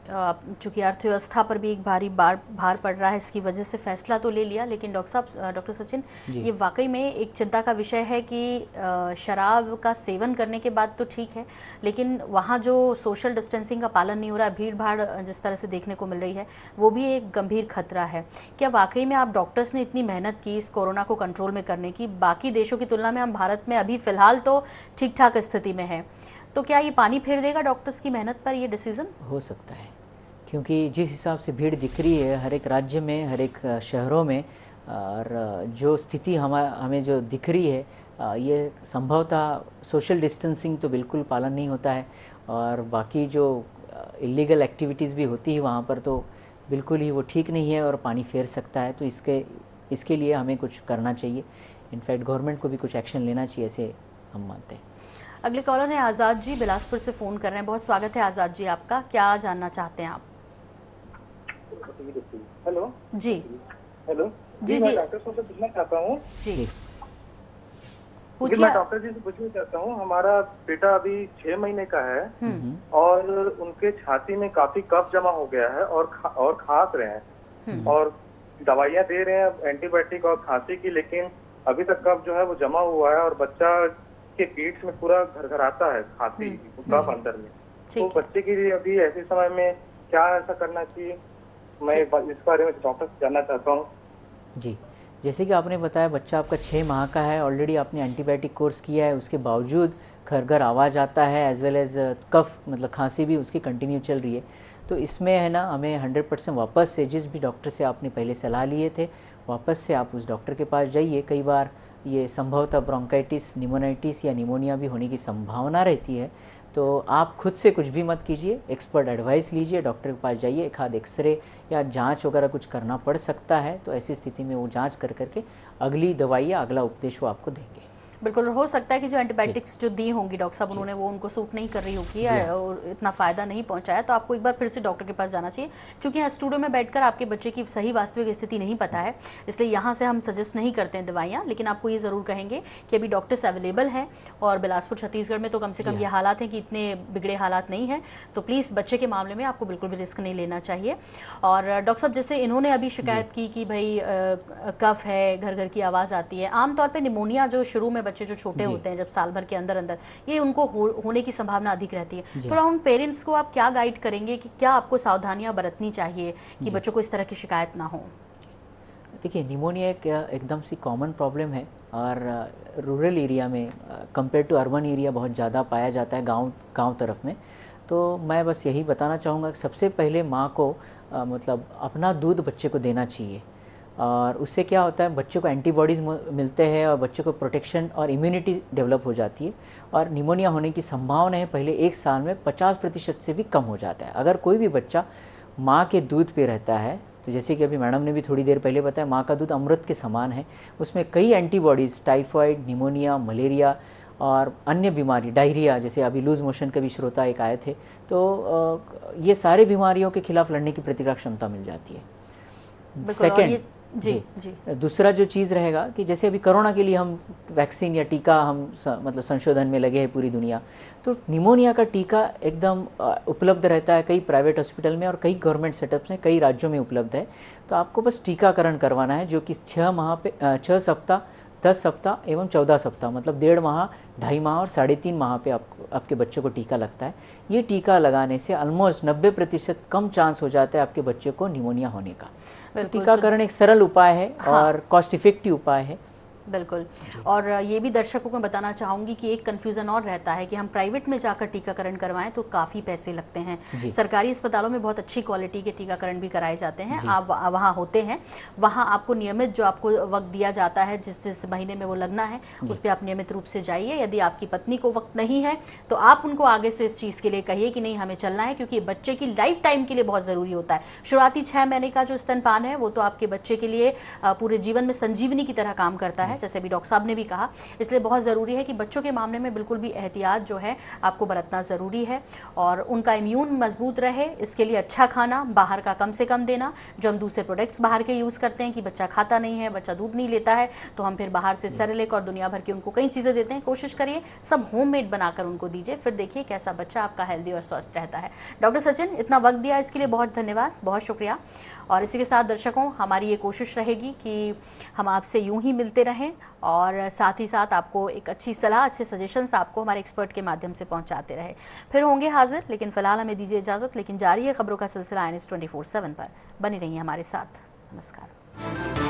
चूंकि अर्थव्यवस्था पर भी एक भारी भार पड़ रहा है, इसकी वजह से फैसला तो ले लिया, लेकिन डॉक्टर सचिन, ये वाकई में एक चिंता का विषय है कि शराब का सेवन करने के बाद तो ठीक है, लेकिन वहाँ जो सोशल डिस्टेंसिंग का पालन नहीं हो रहा है, भीड़ भाड़ जिस तरह से देखने को मिल रही है, वो भी एक गंभीर खतरा है। क्या वाकई में आप डॉक्टर्स ने इतनी मेहनत की इस कोरोना को कंट्रोल में करने की, बाकी देशों की तुलना में हम भारत में अभी फिलहाल तो ठीक ठाक स्थिति में है, तो क्या ये पानी फेर देगा डॉक्टर्स की मेहनत पर ये डिसीजन? हो सकता है, क्योंकि जिस हिसाब से भीड़ दिख रही है हर एक राज्य में, हर एक शहरों में, और जो स्थिति हमें जो दिख रही है, ये संभवतः सोशल डिस्टेंसिंग तो बिल्कुल पालन नहीं होता है, और बाकी जो इलीगल एक्टिविटीज़ भी होती है वहाँ पर तो बिल्कुल ही वो ठीक नहीं है और पानी फेर सकता है। तो इसके लिए हमें कुछ करना चाहिए। इनफैक्ट गवर्नमेंट को भी कुछ एक्शन लेना चाहिए, ऐसे हम मानते हैं। अगले कॉलर हैं आज़ाद जी, बिलासपुर से फ़ोन कर रहे हैं। बहुत स्वागत है आज़ाद जी आपका, क्या जानना चाहते हैं आप? हेलो जी। हेलो जी मैं डॉक्टर साहब से पूछना चाहता हूँ। जी पूछिए। मैं डॉक्टर जी से पूछना चाहता हूँ, हमारा बेटा अभी 6 महीने का है और उनके छाती में काफी कफ जमा हो गया है और खांस रहे हैं और दवाइयाँ दे रहे हैं एंटीबायोटिक और खांसी की, लेकिन अभी तक कफ जो है वो जमा हुआ है और बच्चा के पीठ में पूरा घरघराता है खांसी कफ अंदर में। तो बच्चे के लिए अभी ऐसे समय में क्या ऐसा करना चाहिए, मैं इस बारे में डॉक्टर से जानना चाहता हूँ। जी, जैसे कि आपने बताया बच्चा आपका 6 माह का है, ऑलरेडी आपने एंटीबायोटिक कोर्स किया है, उसके बावजूद घर आवाज़ आता है एज वेल एज कफ मतलब खांसी भी उसकी कंटिन्यू चल रही है। तो इसमें है ना हमें 100% वापस से जिस भी डॉक्टर से आपने पहले सलाह लिए थे वापस से आप उस डॉक्टर के पास जाइए। कई बार ये संभवतः ब्रोंकाइटिस, निमोनाइटिस या निमोनिया भी होने की संभावना रहती है। तो आप खुद से कुछ भी मत कीजिए, एक्सपर्ट एडवाइस लीजिए, डॉक्टर के पास जाइए। एक आध एक्सरे या जांच वगैरह कुछ करना पड़ सकता है, तो ऐसी स्थिति में वो जांच करके अगली दवाई या अगला उपदेश वो आपको देंगे। बिल्कुल हो सकता है कि जो एंटीबायोटिक्स जो दी होंगी डॉक्टर साहब उन्होंने वो उनको सूट नहीं कर रही होगी और इतना फ़ायदा नहीं पहुंचाया, तो आपको एक बार फिर से डॉक्टर के पास जाना चाहिए। क्योंकि यहाँ स्टूडियो में बैठकर आपके बच्चे की सही वास्तविक स्थिति नहीं पता है, इसलिए यहाँ से हम सजेस्ट नहीं करते हैं दवाइयाँ, लेकिन आपको ये ज़रूर कहेंगे कि अभी डॉक्टर्स अवेलेबल हैं और बिलासपुर छत्तीसगढ़ में तो कम से कम ये हालात हैं कि इतने बिगड़े हालात नहीं हैं। तो प्लीज़ बच्चे के मामले में आपको बिल्कुल भी रिस्क नहीं लेना चाहिए। और डॉक्टर साहब जैसे इन्होंने अभी शिकायत की कि भाई कफ है, घर की आवाज़ आती है, आमतौर पर निमोनिया जो शुरू में बच्चे जो छोटे होते हैं जब साल भर के अंदर ये उनको होने की संभावना अधिक रहती है। थोड़ा उन पेरेंट्स को आप क्या गाइड करेंगे कि क्या आपको सावधानियां बरतनी चाहिए कि बच्चों को इस तरह की शिकायत ना हो? देखिए, निमोनिया एकदम सी कॉमन प्रॉब्लम है और रूरल एरिया में कंपेयर टू अर्बन एरिया बहुत ज़्यादा पाया जाता है, गांव तरफ में। तो मैं बस यही बताना चाहूँगा कि सबसे पहले माँ को मतलब अपना दूध बच्चे को देना चाहिए और उससे क्या होता है बच्चे को एंटीबॉडीज़ मिलते हैं और बच्चे को प्रोटेक्शन और इम्यूनिटी डेवलप हो जाती है और निमोनिया होने की संभावना है पहले 1 साल में 50% से भी कम हो जाता है। अगर कोई भी बच्चा माँ के दूध पे रहता है, तो जैसे कि अभी मैडम ने भी थोड़ी देर पहले बताया, माँ का दूध अमृत के समान है, उसमें कई एंटीबॉडीज़ टाइफाइड, निमोनिया, मलेरिया और अन्य बीमारी, डायरिया, जैसे अभी लूज मोशन के भी श्रोता एक आए थे, तो ये सारे बीमारियों के खिलाफ लड़ने की प्रतिरक्षा क्षमता मिल जाती है। सेकेंड जी दूसरा जो चीज़ रहेगा कि जैसे अभी कोरोना के लिए हम वैक्सीन या टीका हम मतलब संशोधन में लगे हैं पूरी दुनिया, तो निमोनिया का टीका एकदम उपलब्ध रहता है कई प्राइवेट हॉस्पिटल में और कई गवर्नमेंट सेटअप्स में कई राज्यों में उपलब्ध है। तो आपको बस टीकाकरण करवाना है जो कि 6 सप्ताह, 10 सप्ताह एवं 14 सप्ताह मतलब 1.5 माह, 2.5 माह और 3.5 माह पे आपके बच्चे को टीका लगता है। ये टीका लगाने से ऑलमोस्ट 90% कम चांस हो जाता है आपके बच्चे को निमोनिया होने का। टीकाकरण एक सरल उपाय है और कॉस्ट इफेक्टिव उपाय है। बिल्कुल। और ये भी दर्शकों को बताना चाहूँगी कि एक कन्फ्यूज़न और रहता है कि हम प्राइवेट में जाकर टीकाकरण करवाएं तो काफ़ी पैसे लगते हैं। सरकारी अस्पतालों में बहुत अच्छी क्वालिटी के टीकाकरण भी कराए जाते हैं, आप वहाँ होते हैं, वहाँ आपको नियमित जो आपको वक्त दिया जाता है जिस महीने में वो लगना है उस पर आप नियमित रूप से जाइए। यदि आपकी पत्नी को वक्त नहीं है तो आप उनको आगे से इस चीज़ के लिए कहिए कि नहीं हमें चलना है, क्योंकि बच्चे की लाइफ टाइम के लिए बहुत ज़रूरी होता है। शुरुआती 6 महीने का जो स्तनपान है वो तो आपके बच्चे के लिए पूरे जीवन में संजीवनी की तरह काम करता है, जैसे अभी डॉक्टर साहब ने भी कहा। इसलिए बहुत ज़रूरी है कि बच्चों के मामले में बिल्कुल भी एहतियात जो है आपको बरतना ज़रूरी है और उनका इम्यून मजबूत रहे इसके लिए अच्छा खाना बाहर का कम से कम देना। जो हम दूसरे प्रोडक्ट्स बाहर के यूज़ करते हैं कि बच्चा खाता नहीं है, बच्चा दूध नहीं लेता है, तो हम फिर बाहर से सेरेलैक और दुनिया भर की उनको कई चीज़ें देते हैं। कोशिश करिए सब होममेड बनाकर उनको दीजिए, फिर देखिए कैसा बच्चा आपका हेल्दी और स्वस्थ रहता है। डॉक्टर सचिन, इतना वक्त दिया इसके लिए बहुत धन्यवाद, बहुत शुक्रिया। और इसी के साथ दर्शकों, हमारी ये कोशिश रहेगी कि हम आपसे यूं ही मिलते रहें और साथ ही साथ आपको एक अच्छी सलाह, अच्छे सजेशंस आपको हमारे एक्सपर्ट के माध्यम से पहुंचाते रहे। फिर होंगे हाजिर, लेकिन फिलहाल हमें दीजिए इजाज़त। लेकिन जारी है खबरों का सिलसिला NS 24/7 पर, बनी रहिए हमारे साथ। नमस्कार।